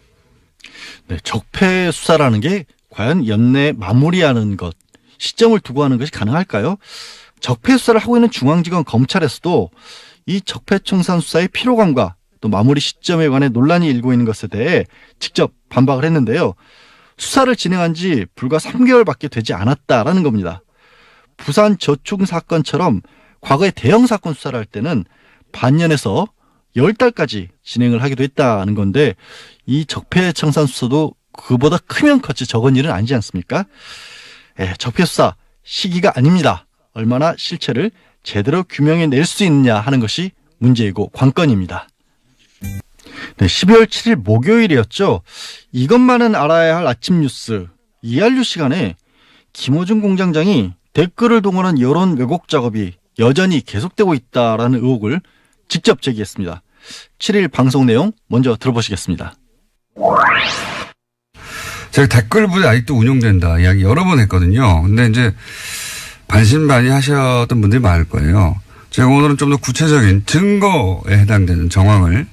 A: 네, 적폐 수사라는 게 과연 연내 마무리하는 것, 시점을 두고 하는 것이 가능할까요? 적폐 수사를 하고 있는 중앙지검 검찰에서도 이 적폐청산 수사의 피로감과 또 마무리 시점에 관해 논란이 일고 있는 것에 대해 직접 반박을 했는데요. 수사를 진행한 지 불과 3개월밖에 되지 않았다라는 겁니다. 부산 저축 사건처럼 과거에 대형 사건 수사를 할 때는 반년에서 10달까지 진행을 하기도 했다는 건데 이 적폐청산 수사도 그보다 크면 컸지 적은 일은 아니지 않습니까? 적폐 수사 시기가 아닙니다. 얼마나 실체를 제대로 규명해낼 수 있느냐 하는 것이 문제이고 관건입니다. 네, 12월 7일 목요일이었죠. 이것만은 알아야 할 아침 뉴스 ERU 시간에 김어준 공장장이 댓글을 동원한 여론 왜곡 작업이 여전히 계속되고 있다라는 의혹을 직접 제기했습니다. 7일 방송 내용 먼저 들어보시겠습니다.
B: 제가 댓글부에 아직도 운용된다 이야기 여러 번 했거든요. 근데 이제 반신반의 하셨던 분들이 많을 거예요. 제가 오늘은 좀 더 구체적인 증거에 해당되는 정황을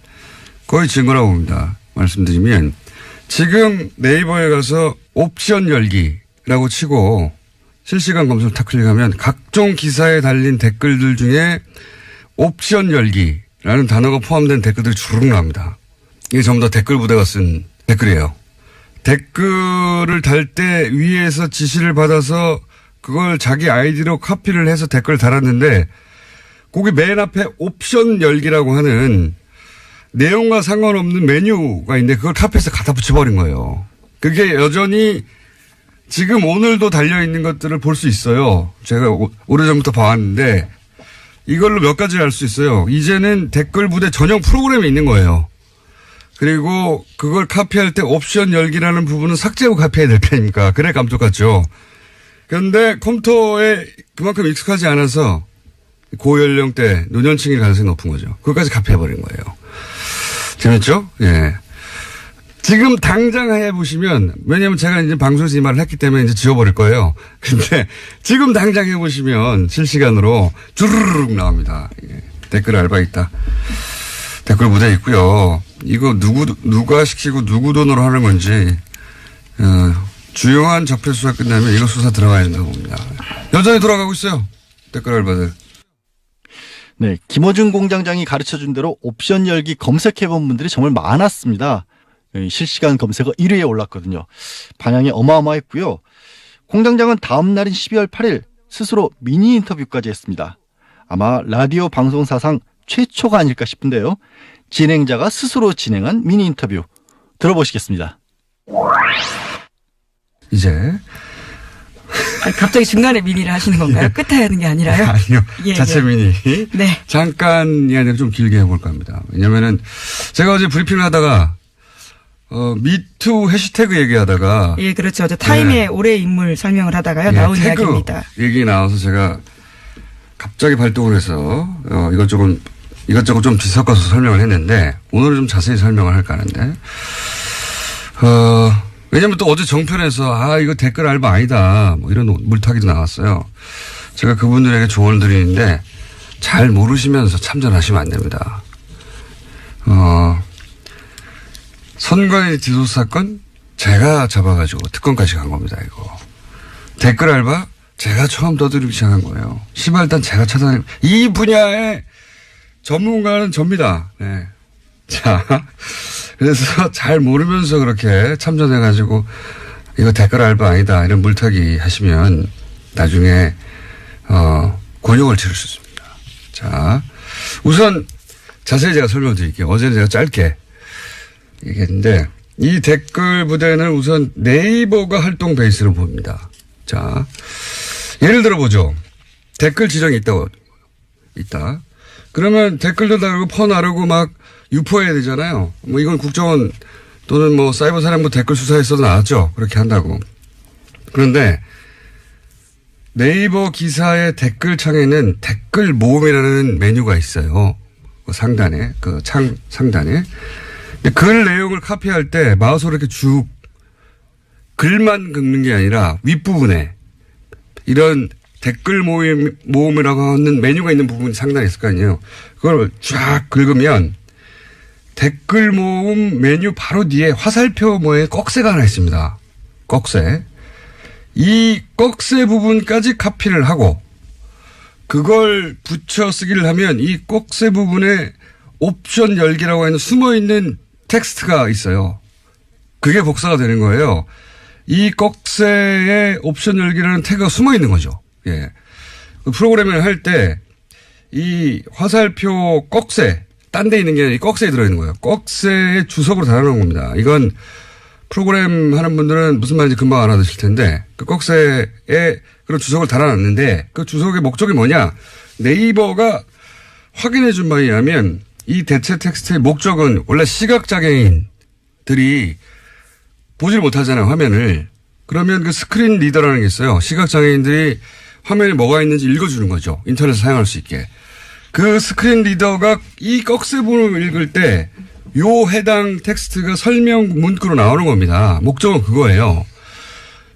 B: 거의 증거라고 봅니다. 말씀드리면 지금 네이버에 가서 옵션 열기라고 치고 실시간 검색을 탁 클릭하면 각종 기사에 달린 댓글들 중에 옵션 열기라는 단어가 포함된 댓글들이 주르륵 나옵니다. 이게 전부 다 댓글 부대가 쓴 댓글이에요. 댓글을 달 때 위에서 지시를 받아서 그걸 자기 아이디로 카피를 해서 댓글을 달았는데 거기 맨 앞에 옵션 열기라고 하는 내용과 상관없는 메뉴가 있는데 그걸 카피해서 갖다 붙여버린 거예요. 그게 여전히 지금 오늘도 달려있는 것들을 볼 수 있어요. 제가 오래전부터 봐왔는데 이걸로 몇 가지를 알 수 있어요. 이제는 댓글 부대 전용 프로그램이 있는 거예요. 그리고 그걸 카피할 때 옵션 열기라는 부분은 삭제하고 카피해야 될 테니까. 그래 깜짝같죠. 그런데 컴퓨터에 그만큼 익숙하지 않아서 고연령대 노년층일 가능성이 높은 거죠. 그것까지 카피해버린 거예요. 재밌죠? 예. 지금 당장 해보시면, 왜냐면 제가 이제 방송에서 이 말을 했기 때문에 이제 지워버릴 거예요. 근데 지금 당장 해보시면 실시간으로 주르륵 나옵니다. 예. 댓글 알바 있다. 댓글 무대 있고요. 이거 누가 시키고 누구 돈으로 하는 건지, 주요한 적폐 수사 끝나면 이거 수사 들어가야 된다고 봅니다. 여전히 돌아가고 있어요. 댓글 알바들.
A: 네, 김어준 공장장이 가르쳐준 대로 옵션 열기 검색해본 분들이 정말 많았습니다. 실시간 검색어 1위에 올랐거든요. 반향이 어마어마했고요. 공장장은 다음 날인 12월 8일 스스로 미니 인터뷰까지 했습니다. 아마 라디오 방송사상 최초가 아닐까 싶은데요. 진행자가 스스로 진행한 미니 인터뷰 들어보시겠습니다.
B: 이제
E: 갑자기 중간에 미니를 하시는 건가요?
B: 예.
E: 끝에 하는 게 아니라요?
B: 아니요.
E: 예,
B: 자체
E: 예.
B: 미니.
E: 네.
B: 잠깐이 아니라 좀 길게 해볼까 합니다. 왜냐면은 제가 어제 브리핑을 하다가 미투 해시태그 얘기하다가
E: 예, 그렇죠. 어제 타임의 올해 인물 설명을 하다가요. 나온
B: 태그
E: 이야기입니다.
B: 얘기 나와서 제가 갑자기 발동을 해서 이것저것 좀 뒤섞어서 설명을 했는데 오늘은 좀 자세히 설명을 할까 하는데 왜냐면 또 어제 정편에서 이거 댓글 알바 아니다 뭐 이런 물타기도 나왔어요. 제가 그분들에게 조언을 드리는데 잘 모르시면서 참전하시면 안 됩니다. 선관위 뒤도수 사건 제가 잡아가지고 특검까지 간 겁니다. 이거 댓글 알바 제가 처음 떠들기 시작한 거예요. 시발단 제가 찾아낸 이 분야의 전문가는 접니다. 네. 자, 그래서 잘 모르면서 그렇게 참전해가지고 이거 댓글 알바 아니다 이런 물타기 하시면 나중에 곤욕을 치를 수 있습니다. 자, 우선 자세히 제가 설명드릴게요. 어제는 제가 짧게 얘기했는데 이 댓글 부대는 우선 네이버가 활동 베이스로 봅니다. 자, 예를 들어보죠. 댓글 지정이 있다. 그러면 댓글도 다르고 퍼 나르고 막 유포해야 되잖아요. 뭐 이건 국정원 또는 뭐 사이버 사령부 댓글 수사에서도 나왔죠. 그렇게 한다고. 그런데 네이버 기사의 댓글 창에는 댓글 모음이라는 메뉴가 있어요. 그 상단에, 그 창 상단에. 글 내용을 카피할 때 마우스로 이렇게 쭉 글만 긁는 게 아니라 윗부분에 이런 댓글 모음이라고 하는 메뉴가 있는 부분이 상당히 있을 거 아니에요. 그걸 쫙 긁으면 댓글 모음 메뉴 바로 뒤에 화살표 모의 꺽쇠가 하나 있습니다. 꺽쇠. 이 꺽쇠 부분까지 카피를 하고 그걸 붙여 쓰기를 하면 이 꺽쇠 부분에 옵션 열기라고 하는 숨어있는 텍스트가 있어요. 그게 복사가 되는 거예요. 이 꺽쇠에 옵션 열기라는 태그가 숨어 있는 거죠. 예. 그 프로그래밍을 할 때 이 화살표 꺽쇠, 딴 데 있는 게 아니라 이 꺽쇠에 들어있는 거예요. 꺽쇠에 주석으로 달아놓은 겁니다. 이건 프로그램 하는 분들은 무슨 말인지 금방 알아듣실 텐데 그 꺽쇠에 그런 주석을 달아놨는데 그 주석의 목적이 뭐냐. 네이버가 확인해 준 바에 의하면 이 대체 텍스트의 목적은 원래 시각장애인들이 보질 못하잖아요, 화면을. 그러면 그 스크린 리더라는 게 있어요. 시각장애인들이 화면에 뭐가 있는지 읽어주는 거죠. 인터넷을 사용할 수 있게. 그 스크린 리더가 이 꺽쇠 부분을 읽을 때 요 해당 텍스트가 설명 문구로 나오는 겁니다. 목적은 그거예요.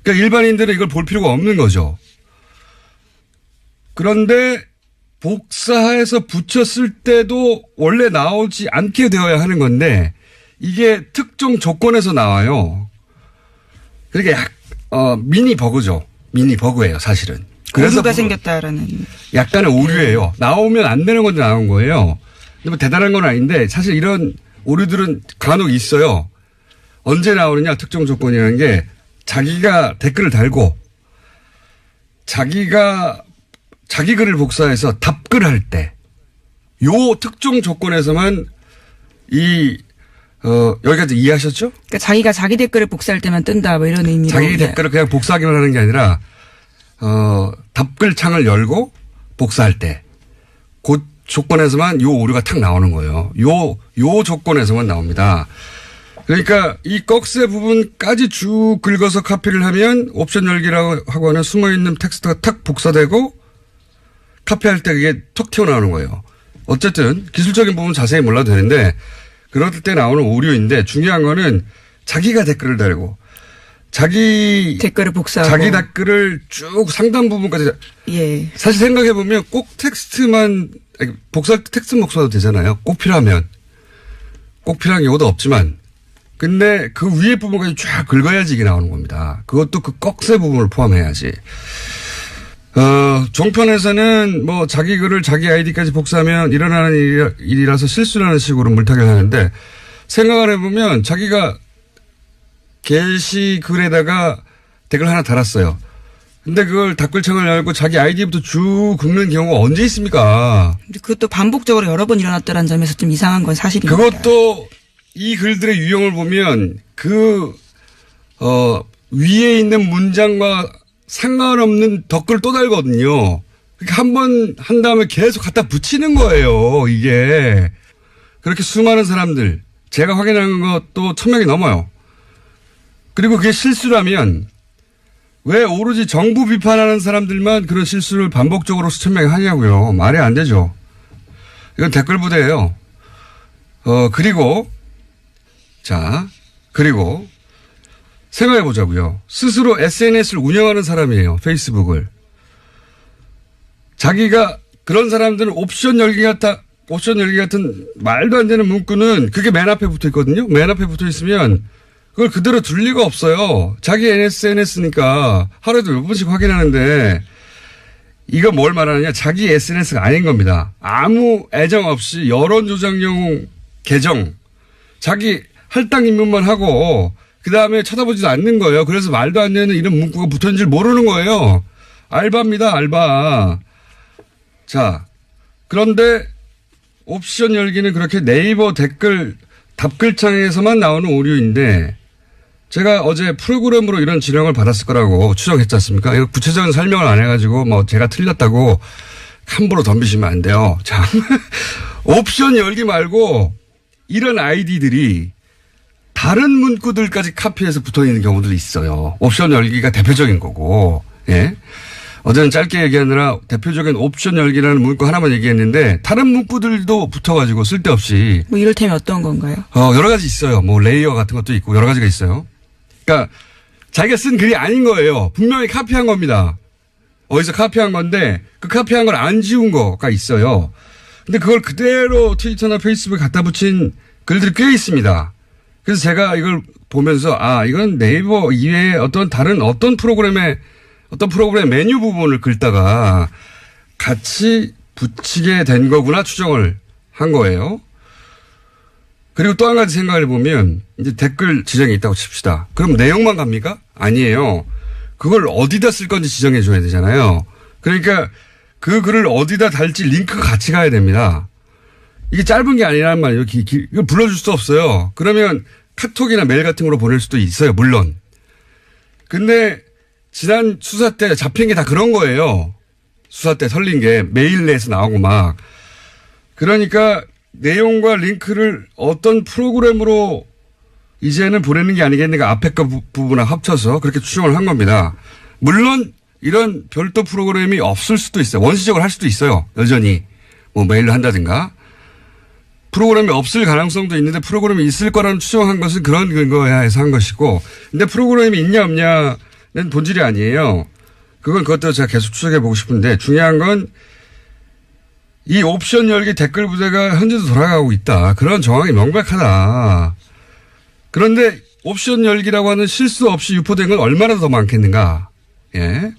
B: 그러니까 일반인들은 이걸 볼 필요가 없는 거죠. 그런데 복사해서 붙였을 때도 원래 나오지 않게 되어야 하는 건데 이게 특정 조건에서 나와요. 그러니까 미니 버그죠. 미니 버그예요, 사실은. 그래서
E: 오류가 생겼다라는.
B: 약간의 오류예요. 나오면 안 되는 건데 나온 거예요. 근데 뭐 대단한 건 아닌데 사실 이런 오류들은 간혹 있어요. 언제 나오느냐 특정 조건이라는 게 자기가 댓글을 달고 자기가 자기 글을 복사해서 답글할 때 요 특정 조건에서만 여기까지 이해하셨죠?
E: 그러니까 자기가 자기 댓글을 복사할 때만 뜬다 뭐 이런 의미로.
B: 자기 댓글을 그냥 복사하기만 하는 게 아니라 답글 창을 열고 복사할 때 그 조건에서만 요 오류가 탁 나오는 거예요. 요 조건에서만 나옵니다. 그러니까 이 꺽쇠 부분까지 쭉 긁어서 카피를 하면 옵션 열기라고 하고 하는 숨어있는 텍스트가 탁 복사되고 카피할 때 그게 톡 튀어나오는 거예요. 어쨌든 기술적인 부분 자세히 몰라도 되는데 그럴 때 나오는 오류인데 중요한 거는 자기가 댓글을 달고 자기
E: 댓글을 복사하고
B: 자기 댓글을 쭉 상단 부분까지
E: 예.
B: 사실 생각해 보면 꼭 텍스트만 복사할 때 텍스트 복사도 되잖아요. 꼭 필요하면 꼭 필요한 경우도 없지만 근데 그 위에 부분까지 쫙 긁어야지 이게 나오는 겁니다. 그것도 그 꺽쇠 부분을 포함해야지. 종편에서는 뭐 자기 글을 자기 아이디까지 복사하면 일어나는 일이라서 실수라는 식으로 물타기를 하는데 생각을 해보면 자기가 게시글에다가 댓글 하나 달았어요. 근데 그걸 댓글창을 열고 자기 아이디부터 쭉 긁는 경우가 언제 있습니까?
E: 그것도 반복적으로 여러 번 일어났다는 점에서 좀 이상한 건 사실입니다.
B: 그것도 이 글들의 유형을 보면 위에 있는 문장과 상관없는 덧글 또 달거든요. 한 번 한 다음에 계속 갖다 붙이는 거예요, 이게. 그렇게 수많은 사람들, 제가 확인한 것도 1000명이 넘어요. 그리고 그게 실수라면 왜 오로지 정부 비판하는 사람들만 그런 실수를 반복적으로 수천 명이 하냐고요. 말이 안 되죠. 이건 댓글 부대예요. 그리고 생각해 보자고요. 스스로 SNS를 운영하는 사람이에요. 페이스북을. 자기가 그런 사람들은 옵션 열기 같은 말도 안 되는 문구는 그게 맨 앞에 붙어 있거든요. 맨 앞에 붙어 있으면 그걸 그대로 둘 리가 없어요. 자기 SNS니까 하루에도 몇 번씩 확인하는데 이거 뭘 말하느냐. 자기 SNS가 아닌 겁니다. 아무 애정 없이 여론 조작용 계정. 자기 할당 입문만 하고 그다음에 쳐다보지도 않는 거예요. 그래서 말도 안 되는 이런 문구가 붙었는 줄 모르는 거예요. 알바입니다. 알바. 자, 그런데 옵션 열기는 그렇게 네이버 댓글 답글창에서만 나오는 오류인데 제가 어제 프로그램으로 이런 지령을 받았을 거라고 추정했지 않습니까? 이거 구체적인 설명을 안 해가지고 뭐 제가 틀렸다고 함부로 덤비시면 안 돼요. 자, 옵션 열기 말고 이런 아이디들이 다른 문구들까지 카피해서 붙어 있는 경우들이 있어요. 옵션 열기가 대표적인 거고, 예. 어제는 짧게 얘기하느라 대표적인 옵션 열기라는 문구 하나만 얘기했는데 다른 문구들도 붙어가지고 쓸데없이.
E: 뭐 이를테면 어떤 건가요?
B: 여러 가지 있어요. 뭐 레이어 같은 것도 있고 여러 가지가 있어요. 그러니까 자기가 쓴 글이 아닌 거예요. 분명히 카피한 겁니다. 어디서 카피한 건데 그 카피한 걸 안 지운 거가 있어요. 근데 그걸 그대로 트위터나 페이스북에 갖다 붙인 글들이 꽤 있습니다. 그래서 제가 이걸 보면서 이건 네이버 이외에 어떤 프로그램 메뉴 부분을 긁다가 같이 붙이게 된 거구나 추정을 한 거예요. 그리고 또 한 가지 생각을 해보면 이제 댓글 지정이 있다고 칩시다. 그럼 내용만 갑니까? 아니에요. 그걸 어디다 쓸 건지 지정해 줘야 되잖아요. 그러니까 그 글을 어디다 달지 링크가 같이 가야 됩니다. 이게 짧은 게 아니란 말이에요. 이거 불러줄 수 없어요. 그러면 카톡이나 메일 같은 걸로 보낼 수도 있어요. 물론. 근데 지난 수사 때 잡힌 게 다 그런 거예요. 수사 때 설린 게 메일 내에서 나오고 막. 그러니까 내용과 링크를 어떤 프로그램으로 이제는 보내는 게 아니겠는가 앞에 거 부분을 합쳐서 그렇게 추정을 한 겁니다. 물론 이런 별도 프로그램이 없을 수도 있어요. 원시적으로 할 수도 있어요. 여전히. 뭐 메일로 한다든가. 프로그램이 없을 가능성도 있는데 프로그램이 있을 거라는 추정한 것은 그런 근거에 해서 한 것이고. 근데 프로그램이 있냐 없냐는 본질이 아니에요. 그것도 제가 계속 추적해 보고 싶은데 중요한 건 이 옵션 열기 댓글 부대가 현재도 돌아가고 있다. 그런 정황이 명백하다. 그런데 옵션 열기라고 하는 실수 없이 유포된 건 얼마나 더 많겠는가. 예.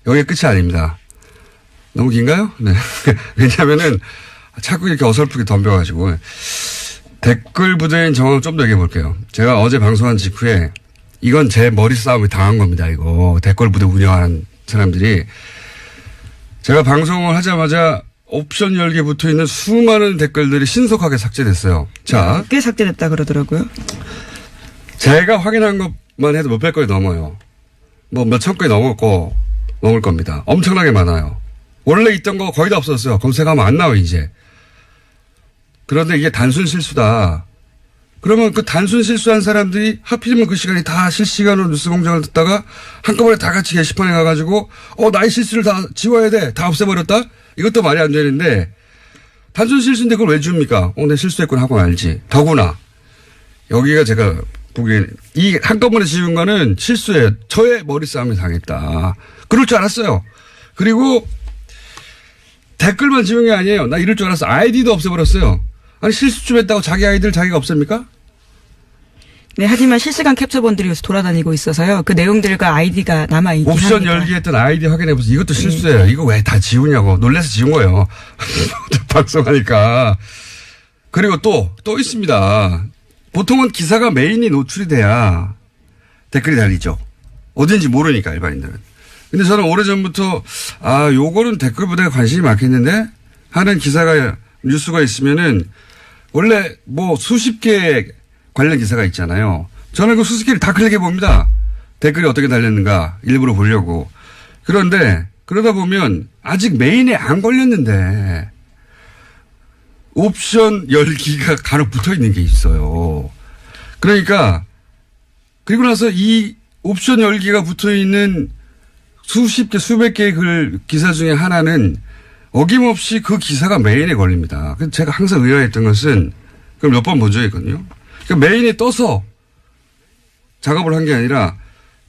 B: 여기 끝이 아닙니다. 너무 긴가요? 네. 왜냐면은 자꾸 이렇게 어설프게 덤벼가지고. 댓글 부대인 정황을 좀 더 얘기해 볼게요. 제가 어제 방송한 직후에 이건 제 머리 싸움이 당한 겁니다. 이거 댓글 부대 운영하는 사람들이 제가 방송을 하자마자 옵션 열기에 붙어 있는 수많은 댓글들이 신속하게 삭제됐어요. 자,
E: 꽤 삭제됐다 그러더라고요.
B: 제가 확인한 것만 해도 몇백 건이 넘어요. 뭐 몇천 건이 넘을 겁니다. 엄청나게 많아요. 원래 있던 거 거의 다 없었어요. 검색하면 안 나와요, 이제. 그런데 이게 단순 실수다. 그러면 그 단순 실수한 사람들이 하필이면 그 시간이 다 실시간으로 뉴스 공장을 듣다가 한꺼번에 다 같이 게시판에 가가지고 나의 실수를 다 지워야 돼. 다 없애버렸다? 이것도 말이 안 되는데 단순 실수인데 그걸 왜 지웁니까? 내 실수했구나 하고 알지. 더구나 여기가 제가 보기엔 이 한꺼번에 지운 거는 실수예요. 저의 머리 싸움이 당했다. 그럴 줄 알았어요. 그리고 댓글만 지운 게 아니에요. 나 이럴 줄 알았어. 아이디도 없애버렸어요. 아니 실수 좀 했다고 자기 아이디를 자기가 없앱니까?
E: 네, 하지만 실시간 캡처본들이 요새 돌아다니고 있어서요. 그 내용들과 아이디가 남아있긴 합니다.
B: 옵션 열기했던 아이디 확인해보세요. 이것도 실수예요. 이거 왜 다 지우냐고. 놀라서 지운 거예요. 방송하니까. 그리고 또 있습니다. 보통은 기사가 메인이 노출이 돼야 댓글이 달리죠. 어딘지 모르니까 일반인들은. 근데 저는 오래전부터 요거는 댓글 부대가 관심이 많겠는데 하는 기사가 뉴스가 있으면은 원래 뭐 수십 개 관련 기사가 있잖아요. 저는 그 수십 개를 다 클릭해 봅니다. 댓글이 어떻게 달렸는가 일부러 보려고. 그런데 그러다 보면 아직 메인에 안 걸렸는데 옵션 열기가 간혹 붙어 있는 게 있어요. 그러니까 그리고 나서 이 옵션 열기가 붙어 있는 수십 개, 수백 개의 기사 중에 하나는 어김없이 그 기사가 메인에 걸립니다. 그래서 제가 항상 의아했던 것은 그걸 몇 번 본 적이 있거든요. 그러니까 메인에 떠서 작업을 한 게 아니라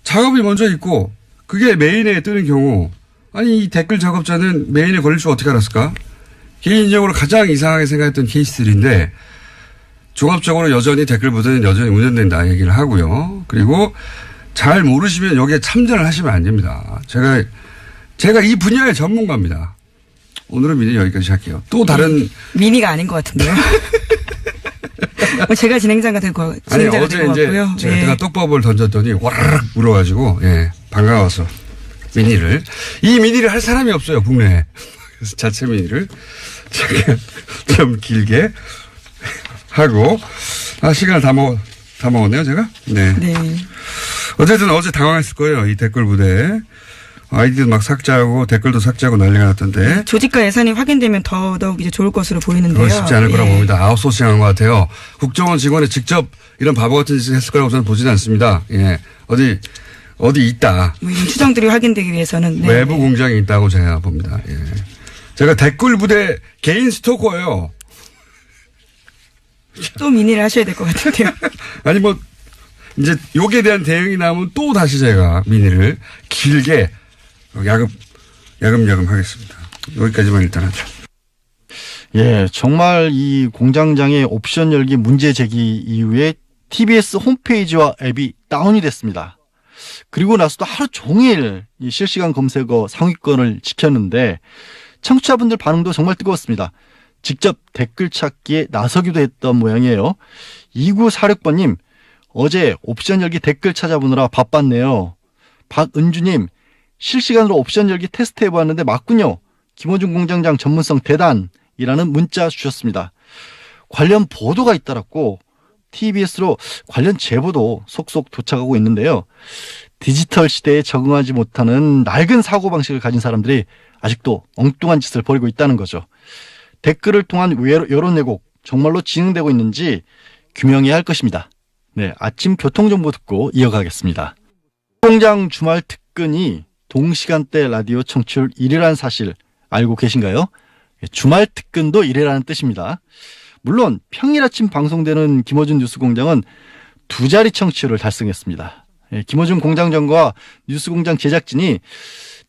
B: 작업이 먼저 있고 그게 메인에 뜨는 경우 아니 이 댓글 작업자는 메인에 걸릴 줄 어떻게 알았을까? 개인적으로 가장 이상하게 생각했던 케이스들인데 종합적으로 여전히 댓글 부대는 여전히 운영된다 얘기를 하고요. 그리고 잘 모르시면 여기에 참전을 하시면 안 됩니다. 제가 이 분야의 전문가입니다. 오늘은 미니 여기까지 할게요. 또 다른
E: 미니가 아닌 것 같은데요. 제가 진행자가 될 것
B: 아니 어제 이제 제가 떡밥을 던졌더니 와르르 물어가지고 반가워서 이 미니를 할 사람이 없어요 국내에. 그래서 자체 미니를 제가 좀 길게 하고 시간을 다 먹었네요 제가. 네. 어쨌든 어제 당황했을 거예요 이 댓글 부대. 아이디도 막 삭제하고 댓글도 삭제하고 난리가 났던데. 조직과
E: 예산이 확인되면 더더욱 이제 좋을 것으로 보이는데요.
B: 쉽지 않을 거라고 봅니다. 아웃소싱한 것 같아요. 국정원 직원이 직접 이런 바보 같은 짓을 했을 거라고 저는 보지는 않습니다. 예. 어디 있다.
E: 뭐 이런 추정들이 확인되기 위해서는.
B: 외부 공장이 있다고 제가 봅니다. 예. 제가 댓글 부대 개인 스토커예요.
E: 또 민의를 하셔야 될 것 같은데요.
B: 아니 뭐 이제 여기에 대한 대응이 나오면 또 다시 제가 민의를 길게 야금야금 하겠습니다. 여기까지만 일단 하죠.
A: 예, 정말 이 공장장의 옵션 열기 문제 제기 이후에 TBS 홈페이지와 앱이 다운이 됐습니다. 그리고 나서도 하루 종일 이 실시간 검색어 상위권을 지켰는데 청취자분들 반응도 정말 뜨거웠습니다. 직접 댓글 찾기에 나서기도 했던 모양이에요. 2946번님, 어제 옵션 열기 댓글 찾아보느라 바빴네요. 박은주님, 실시간으로 옵션 열기 테스트 해보았는데 맞군요. 김어준 공장장 전문성 대단이라는 문자 주셨습니다. 관련 보도가 잇따랐고 TBS로 관련 제보도 속속 도착하고 있는데요. 디지털 시대에 적응하지 못하는 낡은 사고방식을 가진 사람들이 아직도 엉뚱한 짓을 벌이고 있다는 거죠. 댓글을 통한 여론 왜곡 정말로 진행되고 있는지 규명해야 할 것입니다. 네, 아침 교통정보 듣고 이어가겠습니다. 공장 주말 특근이 동시간대 라디오 청취율 1위라는 사실 알고 계신가요? 주말 특근도 1위라는 뜻입니다. 물론 평일 아침 방송되는 김어준 뉴스공장은 2자리 청취율을 달성했습니다. 김어준 공장장과 뉴스공장 제작진이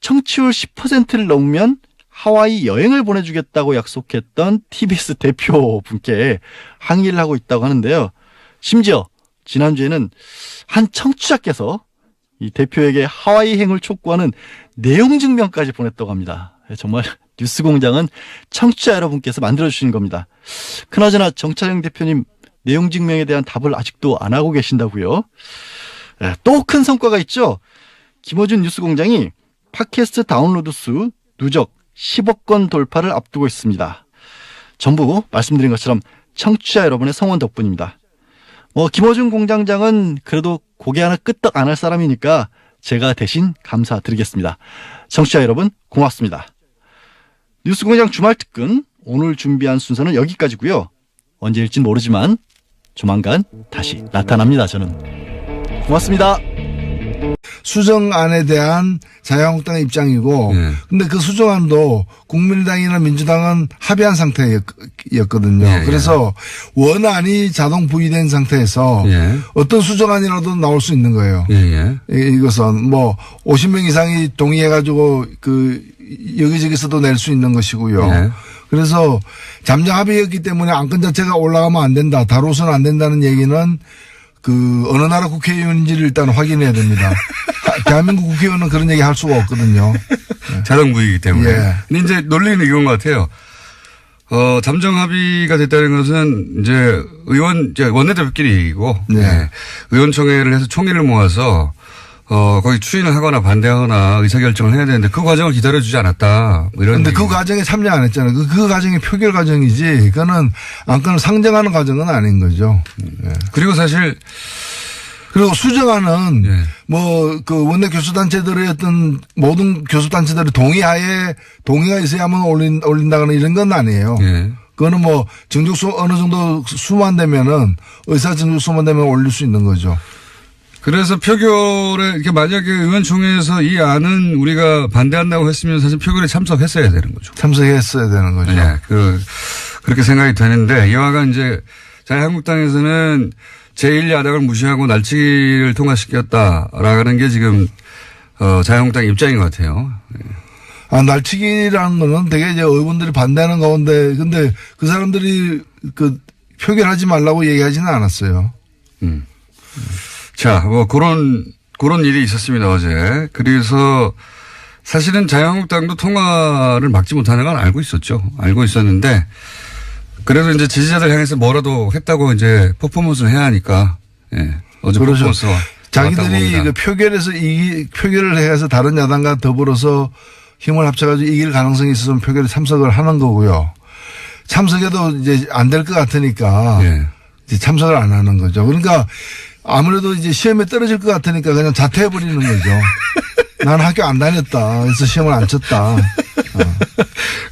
A: 청취율 10%를 넘으면 하와이 여행을 보내주겠다고 약속했던 TBS 대표분께 항의를 하고 있다고 하는데요. 심지어 지난주에는 한 청취자께서 이 대표에게 하와이행을 촉구하는 내용 증명까지 보냈다고 합니다. 정말 뉴스공장은 청취자 여러분께서 만들어주신 겁니다. 그나저나 정차영 대표님 내용 증명에 대한 답을 아직도 안 하고 계신다고요? 또 큰 성과가 있죠. 김어준 뉴스공장이 팟캐스트 다운로드 수 누적 10억 건 돌파를 앞두고 있습니다. 전부 말씀드린 것처럼 청취자 여러분의 성원 덕분입니다. 김어준 공장장은 그래도 고개 하나 끄떡 안 할 사람이니까 제가 대신 감사드리겠습니다. 청취자 여러분 고맙습니다. 뉴스공장 주말 특근 오늘 준비한 순서는 여기까지고요. 언제일진 모르지만 조만간 다시 나타납니다. 저는 고맙습니다.
C: 수정안에 대한 자유한국당의 입장이고, 근데 그 수정안도 국민의당이나 민주당은 합의한 상태였거든요. 그래서 원안이 자동 부의된 상태에서 어떤 수정안이라도 나올 수 있는 거예요. 이것은 50명 이상이 동의해가지고 여기저기서도 낼 수 있는 것이고요. 그래서 잠정 합의였기 때문에 안건 자체가 올라가면 안 된다, 다뤄서는 안 된다는 얘기는 어느 나라 국회의원인지를 일단 확인해야 됩니다. 대한민국 국회의원은 그런 얘기 할 수가 없거든요.
B: 자동부이기 때문에. 근데 이제 논리는 이건 것 같아요. 잠정 합의가 됐다는 것은 이제 원내대표끼리고, 의원총회를 해서 총의를 모아서 거기 추인을 하거나 반대하거나 의사결정을 해야 되는데 그 과정을 기다려주지 않았다. 그런데
C: 그 과정에 참여 안 했잖아요. 그 과정이 표결 과정이지, 그거는 안건을 상정하는 과정은 아닌 거죠.
B: 그리고 사실
C: 그리고 수정안은 원내 교수단체들의 어떤 모든 교수단체들의 동의가 있어야만 올린다거나 이런 건 아니에요. 그거는 정족수 어느 정도 수만 되면은 의사 정족수만 되면 올릴 수 있는 거죠.
B: 그래서 표결에 이렇게 만약에 의원총회에서 이 안은 우리가 반대한다고 했으면 사실 표결에 참석했어야 되는 거죠.
C: 참석했어야 되는 거죠.
B: 네, 그렇게 생각이 되는데 이와가 이제 자유한국당에서는 제1야당을 무시하고 날치기를 통과시켰다라는 게 지금 자유한국당 입장인 것 같아요.
C: 날치기라는 거는 되게 이제 의원들이 반대하는 가운데 근데 그 사람들이 표결하지 말라고 얘기하지는 않았어요.
B: 자, 그런 일이 있었습니다, 어제. 그래서 사실은 자유한국당도 통과를 막지 못하는 건 알고 있었죠. 알고 있었는데, 그래도 이제 지지자들 향해서 뭐라도 했다고 이제 퍼포먼스를 해야 하니까, 어제
C: 그렇죠.
B: 퍼포먼스가.
C: 자기들이 표결을 해서 다른 야당과 더불어서 힘을 합쳐가지고 이길 가능성이 있어서 표결에 참석을 하는 거고요. 참석해도 이제 안 될 것 같으니까 이제 참석을 안 하는 거죠. 그러니까 아무래도 이제 시험에 떨어질 것 같으니까 그냥 자퇴해버리는 거죠. 나는 학교 안 다녔다. 그래서 시험을 안 쳤다.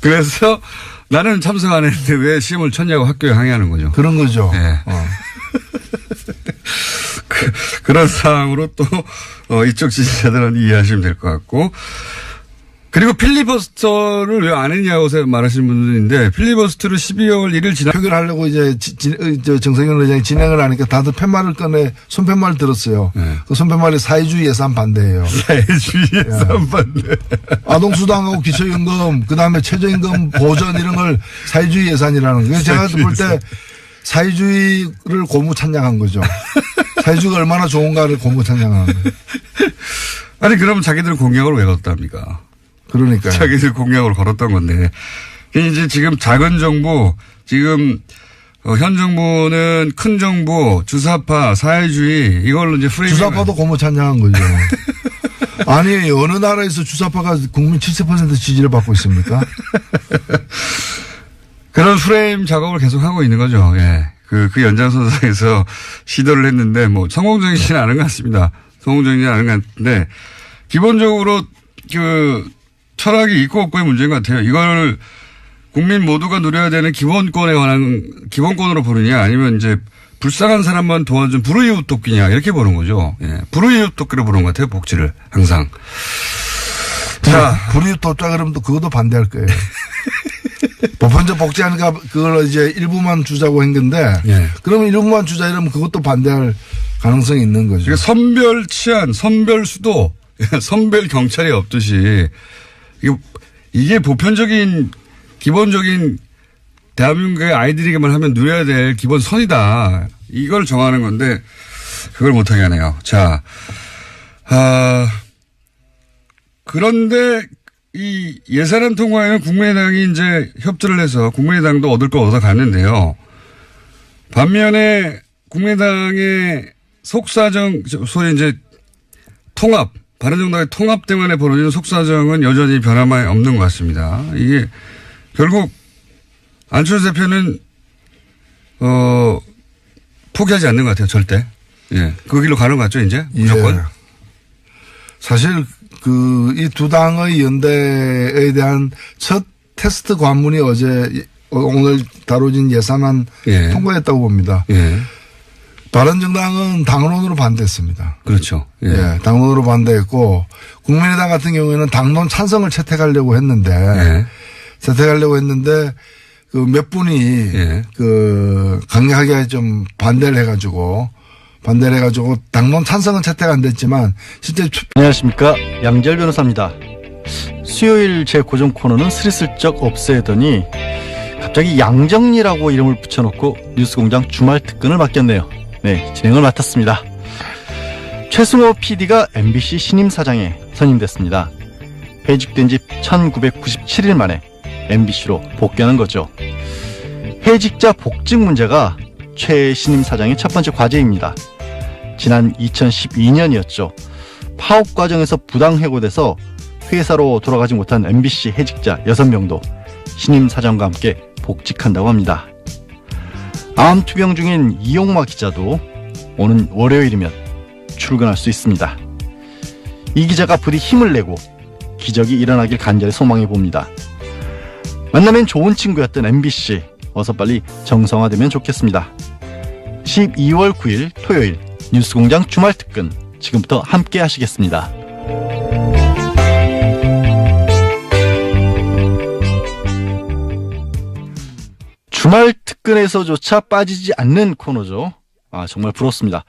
B: 그래서 나는 참석 안 했는데 왜 시험을 쳤냐고 학교에 항의하는 거죠.
C: 그런 거죠.
B: 그런 상황으로 또 이쪽 지지자들은 이해하시면 될 것 같고. 그리고 필리버스터를 왜 안 했냐고 말하시는 분들인데 필리버스터를 12월 1일
C: 표결하려고 이제 정세균 의장이 진행을 하니까 다들 손팻말을 들었어요. 그 손팻말이 사회주의 예산 반대예요.
B: 사회주의 예산 반대.
C: 아동수당하고 기초연금 그다음에 최저임금 보전 이런 걸 사회주의 예산이라는 거예요. 제가 볼 때 사회주의를 고무 찬양한 거죠. 사회주의가 얼마나 좋은가를 고무 찬양하는 거예요.
B: 아니 그러면 자기들은 공약을 왜 걸었답니까?
C: 그러니까요.
B: 자기들 공약으로 걸었던 건데. 이제 지금 작은 정부, 지금, 현 정부는 큰 정부, 주사파, 사회주의, 이걸로 이제 프레임.
C: 주사파도 고무 찬양한 거죠. 아니, 어느 나라에서 주사파가 국민 70% 지지를 받고 있습니까?
B: 그런 프레임 작업을 계속 하고 있는 거죠. 그 연장선상에서 시도를 했는데, 성공적이지는 않은 것 같습니다. 성공적이지는 않은 것 같은데, 기본적으로 철학이 있고 없고의 문제인 것 같아요. 이걸 국민 모두가 누려야 되는 기본권으로 보느냐 아니면 이제 불쌍한 사람만 도와준 불우이웃 돕기냐 이렇게 보는 거죠. 불우이웃 돕기로 보는 것 같아요. 복지를 항상.
C: 자, 불우이웃 돕자 그러면 또 그것도 반대할 거예요. 보편적 복지하니까 그걸 이제 일부만 주자고 한 건데 그러면 일부만 주자 이러면 그것도 반대할 가능성이 있는 거죠.
B: 그러니까 선별 치안, 선별 수도, 선별 경찰이 없듯이 이게 보편적인 기본적인 대한민국의 아이들에게만 하면 누려야 될 기본선이다. 이걸 정하는 건데 그걸 못하게 하네요. 자, 그런데 이 예산안 통과에는 국민의당이 이제 협조를 해서 국민의당도 얻을 거 얻어갔는데요. 반면에 국민의당의 속사정, 소위 이제 통합, 바른정당의 통합 때문에 벌어지는 속사정은 여전히 변함이 없는 것 같습니다. 이게 결국 안철수 대표는 포기하지 않는 것 같아요. 절대. 예, 그 길로 가는 것 같죠, 이제 무조건.
C: 예. 사실 이 두 당의 연대에 대한 첫 테스트 관문이 어제 오늘 다뤄진 예산안
B: 예.
C: 통과했다고 봅니다.
B: 예.
C: 바른정당은 당론으로 반대했습니다.
B: 그렇죠. 예.
C: 예, 당론으로 반대했고 국민의당 같은 경우에는 당론 찬성을 채택하려고 했는데
B: 예.
C: 그 몇 분이
B: 예.
C: 강력하게 좀 반대를 해가지고 당론 찬성은 채택 안 됐지만 실제
A: 안녕하십니까, 양지열 변호사입니다. 수요일 제 고정 코너는 스리슬쩍 없애더니 갑자기 양정리라고 이름을 붙여놓고 뉴스공장 주말 특근을 맡겼네요. 네, 진행을 맡았습니다. 최승호 PD가 MBC 신임 사장에 선임됐습니다. 해직된 지 1997일 만에 MBC로 복귀하는 거죠. 해직자 복직 문제가 최 신임 사장의 첫 번째 과제입니다. 지난 2012년이었죠. 파업 과정에서 부당 해고돼서 회사로 돌아가지 못한 MBC 해직자 6명도 신임 사장과 함께 복직한다고 합니다. 암 투병 중인 이용마 기자도 오는 월요일이면 출근할 수 있습니다. 이 기자가 부디 힘을 내고 기적이 일어나길 간절히 소망해 봅니다. 만나면 좋은 친구였던 MBC 어서 빨리 정상화되면 좋겠습니다. 12월 9일 토요일 뉴스공장 주말 특근 지금부터 함께 하시겠습니다. 주말 특근에서조차 빠지지 않는 코너죠. 정말 부럽습니다.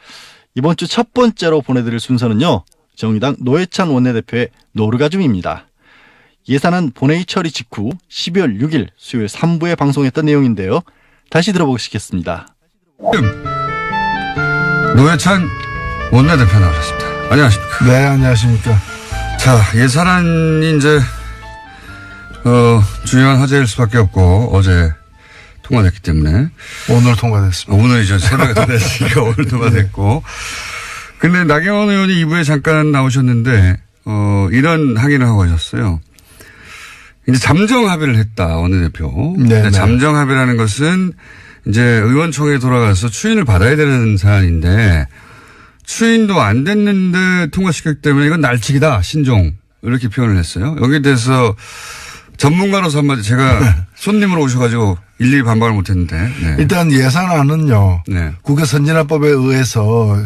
A: 이번 주 첫 번째로 보내드릴 순서는요, 정의당 노회찬 원내대표의 노르가즘입니다. 예산안 본회의 처리 직후 12월 6일 수요일 3부에 방송했던 내용인데요. 다시 들어보시겠습니다.
B: 노회찬 원내대표 나오셨습니다. 안녕하십니까.
C: 네, 안녕하십니까.
B: 자, 예산안이 이제 중요한 화제일 수밖에 없고 어제 통과됐기 때문에
C: 오늘 통과됐습니다.
B: 오늘이죠. 새벽에 통과됐으니까 오늘 통과됐고. 근데 나경원 의원이 2부에 잠깐 나오셨는데 이런 항의를 하고 하셨어요. 이제 잠정 합의를 했다, 원내대표.
C: 네.
B: 잠정 합의라는 것은 이제 의원총회에 돌아가서 추인을 받아야 되는 사안인데 추인도 안 됐는데 통과시켰기 때문에 이건 날치기다, 신종. 이렇게 표현을 했어요. 여기에 대해서 전문가로서 한마디 제가 손님으로 오셔가지고 일일이 반박을 못했는데. 네.
C: 일단 예산안은요.
B: 네.
C: 국회 선진화법에 의해서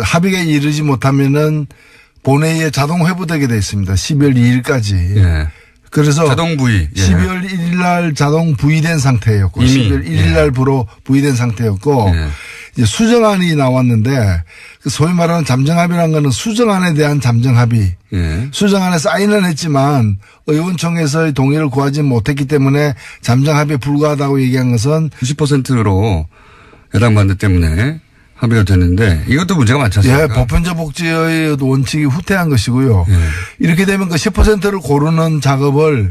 C: 합의에 이르지 못하면은 본회의에 자동 회부되게 돼 있습니다. 12월 2일까지.
B: 네.
C: 그래서
B: 자동 부의.
C: 12월 1일 날 자동 부의된 상태였고
B: 이미.
C: 12월 1일 날 부의된 상태였고 이제 수정안이 나왔는데 소위 말하는 잠정합의라는 거는 수정안에 대한 잠정합의. 수정안에 사인은 했지만 의원총회에서의 동의를 구하지 못했기 때문에 잠정합의에 불과하다고 얘기한 것은
B: 90%로 야당 반대 때문에 합의가 됐는데 이것도 문제가 많지 않습니까?
C: 예, 보편적 복지의 원칙이 후퇴한 것이고요. 이렇게 되면 그 10%를 고르는 작업을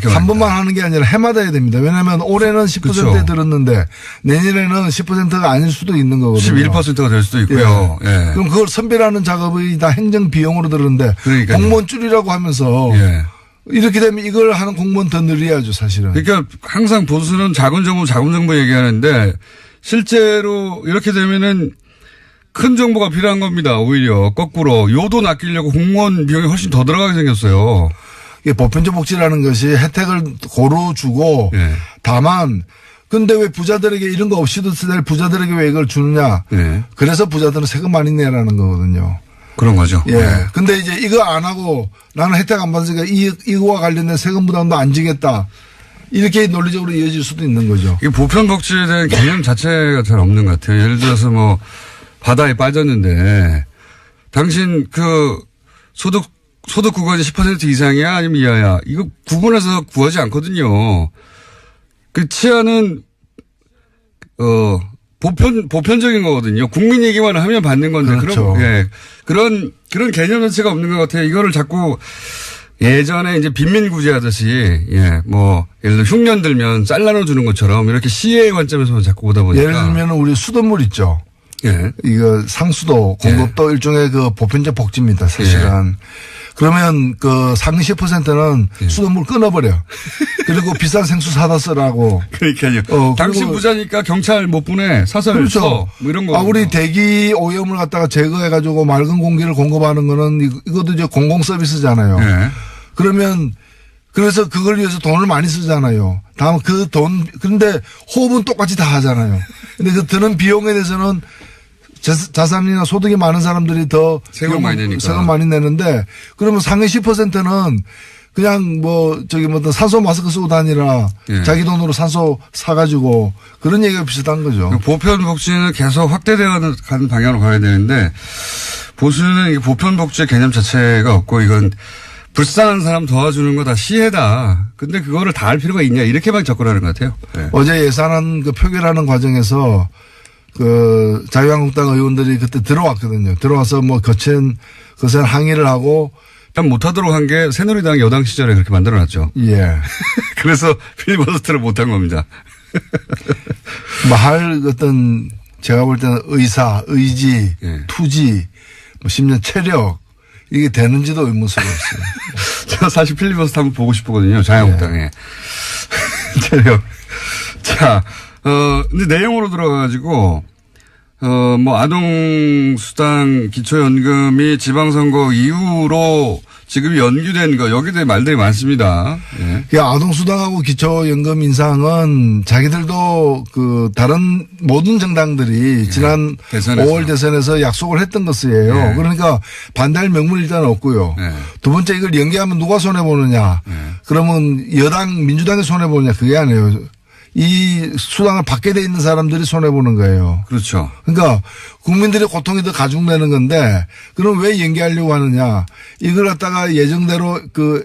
C: 한 번만 하는 게 아니라 해마다 해야 됩니다. 왜냐하면 올해는 10%에
B: 그렇죠.
C: 들었는데 내년에는 10%가 아닐 수도 있는 거거든요.
B: 11%가 될 수도 있고요.
C: 예. 그럼 그걸 선별하는 작업이 다 행정 비용으로 들었는데
B: 그러니까요.
C: 공무원 줄이라고 하면서 이렇게 되면 이걸 하는 공무원 더 늘려야죠, 사실은.
B: 그러니까 항상 보수는 자금 정부 얘기하는데 실제로 이렇게 되면은 큰 정보가 필요한 겁니다. 오히려 거꾸로 요돈 아끼려고 공무원 비용이 훨씬 더 들어가게 생겼어요.
C: 이게 보편적 복지라는 것이 혜택을 고루 주고 다만 근데 왜 부자들에게 이런 거 없이도 될 부자들에게 왜 이걸 주느냐. 그래서 부자들은 세금 많이 내라는 거거든요.
B: 그런 거죠.
C: 예. 근데 이제 이거 안 하고 나는 혜택 안 받으니까 이거와 관련된 세금 부담도 안 지겠다. 이렇게 논리적으로 이어질 수도 있는 거죠.
B: 이 보편복지에 대한 개념 자체가 잘 없는 것 같아요. 예를 들어서 뭐 바다에 빠졌는데 당신 소득 구간이 10% 이상이야 아니면 이하야. 이거 구분해서 구하지 않거든요. 그 치안은 보편적인 거거든요. 국민 얘기만 하면 받는 건데.
C: 그렇죠.
B: 그런 개념 자체가 없는 것 같아요. 이거를 자꾸 예전에 이제 빈민구제 하듯이, 예를 들어 흉년 들면 쌀 나눠주는 것처럼 이렇게 시의 관점에서 자꾸 오다 보니까.
C: 예를 들면 우리 수돗물 있죠.
B: 예.
C: 이거 상수도 공급도 일종의 그 보편적 복지입니다, 사실은. 그러면 그 상위 10%는 수돗물 끊어버려. 그리고 비싼 생수 사다 쓰라고.
B: 그러니까요. 당신 부자니까 경찰 못 보내. 사설
C: 그렇죠.
B: 써. 뭐 이런 거.
C: 우리 대기 오염을 갖다가 제거해가지고 맑은 공기를 공급하는 거는 이것도 이제 공공 서비스잖아요.
B: 예.
C: 그러면 그래서 그걸 위해서 돈을 많이 쓰잖아요. 다음 그 돈, 그런데 호흡은 똑같이 다 하잖아요. 근데 그 드는 비용에 대해서는 자산이나 소득이 많은 사람들이 더
B: 세금 많이 내니까.
C: 세금 많이 내는데 그러면 상위 10%는 그냥 산소 마스크 쓰고 다니라 자기 돈으로 산소 사가지고 그런 얘기가 비슷한 거죠.
B: 보편 복지는 계속 확대되어 가는 방향으로 가야 되는데 보수는 이 보편 복지의 개념 자체가 없고 이건 불쌍한 사람 도와주는 거 다 시혜다. 근데 그거를 다 할 필요가 있냐 이렇게만 접근하는 것 같아요. 네.
C: 어제 예산안 그 표결하는 과정에서 그 자유한국당 의원들이 그때 들어왔거든요. 들어와서 거친 것은 항의를 하고
B: 일단 못하도록 한 게 새누리당 여당 시절에 그렇게 만들어놨죠.
C: 예.
B: 그래서 필리버스터를 못한 겁니다.
C: 할 어떤 제가 볼 때는 의지, 투지, 심지어 체력 이게 되는지도 의문스러웠어요.
B: 저 사실 필리버스터 한번 보고 싶거든요. 자유한국당에. 체력. 자. 근데 내용으로 들어가가지고, 아동수당 기초연금이 지방선거 이후로 지금 연기된 거, 여기에 대해 말들이 많습니다. 예.
C: 아동수당하고 기초연금 인상은 자기들도 다른 모든 정당들이 지난 대선에서. 5월 대선에서 약속을 했던 것이에요. 그러니까 반대할 명분이 일단 없고요. 두 번째 이걸 연기하면 누가 손해보느냐. 그러면 민주당이 손해보느냐. 그게 아니에요. 이 수당을 받게 돼 있는 사람들이 손해보는 거예요.
B: 그렇죠.
C: 그러니까 국민들의 고통이 더 가중되는 건데 그럼 왜 연기하려고 하느냐. 이걸 갖다가 예정대로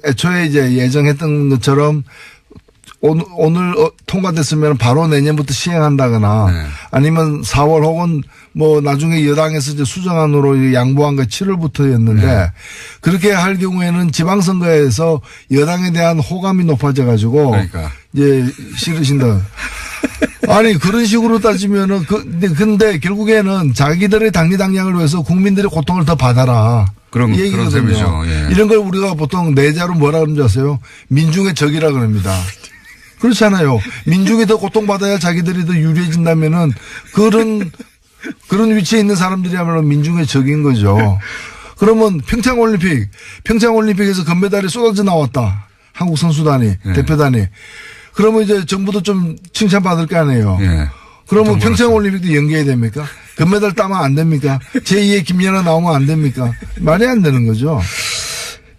C: 애초에 이제 예정했던 것처럼 오늘 통과됐으면 바로 내년부터 시행한다거나 아니면 4월 혹은 나중에 여당에서 이제 수정안으로 양보한 게 7월부터였는데 그렇게 할 경우에는 지방선거에서 여당에 대한 호감이 높아져 가지고 이제 싫으신다. 아니 그런 식으로 따지면은 근데 결국에는 자기들의 당리당략을 위해서 국민들의 고통을 더 받아라.
B: 그런
C: 얘기거든요. 이런 걸 우리가 보통 내자로 뭐라 그러는지 아세요? 민중의 적이라 그럽니다. 그렇잖아요. 민중이 더 고통받아야 자기들이 더 유리해진다면은 그런 위치에 있는 사람들이야말로 민중의 적인 거죠. 그러면 평창올림픽에서 금메달이 쏟아져 나왔다. 한국 선수단이, 대표단이. 그러면 이제 정부도 좀 칭찬받을 거 아니에요. 그러면 평창올림픽도 연기해야 됩니까? 금메달 따면 안 됩니까? 제2의 김연아 나오면 안 됩니까? 말이 안 되는 거죠.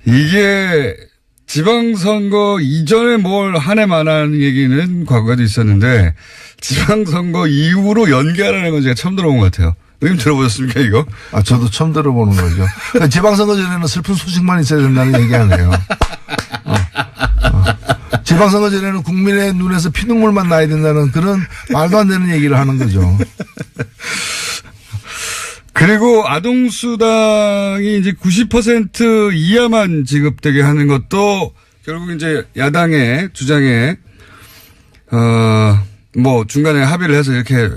B: 이게 지방선거 이전에 뭘 한 해만 한 얘기는 과거에도 있었는데 지방선거 이후로 연기하라는 건 제가 처음 들어본 것 같아요. 의원님 들어보셨습니까 이거?
C: 저도 처음 들어보는 거죠. 그러니까 지방선거 전에는 슬픈 소식만 있어야 된다는 얘기 아니에요. 지방선거 전에는 국민의 눈에서 피눈물만 나야 된다는 그런 말도 안 되는 얘기를 하는 거죠.
B: 그리고 아동수당이 이제 90% 이하만 지급되게 하는 것도 결국 이제 야당의 주장에, 중간에 합의를 해서 이렇게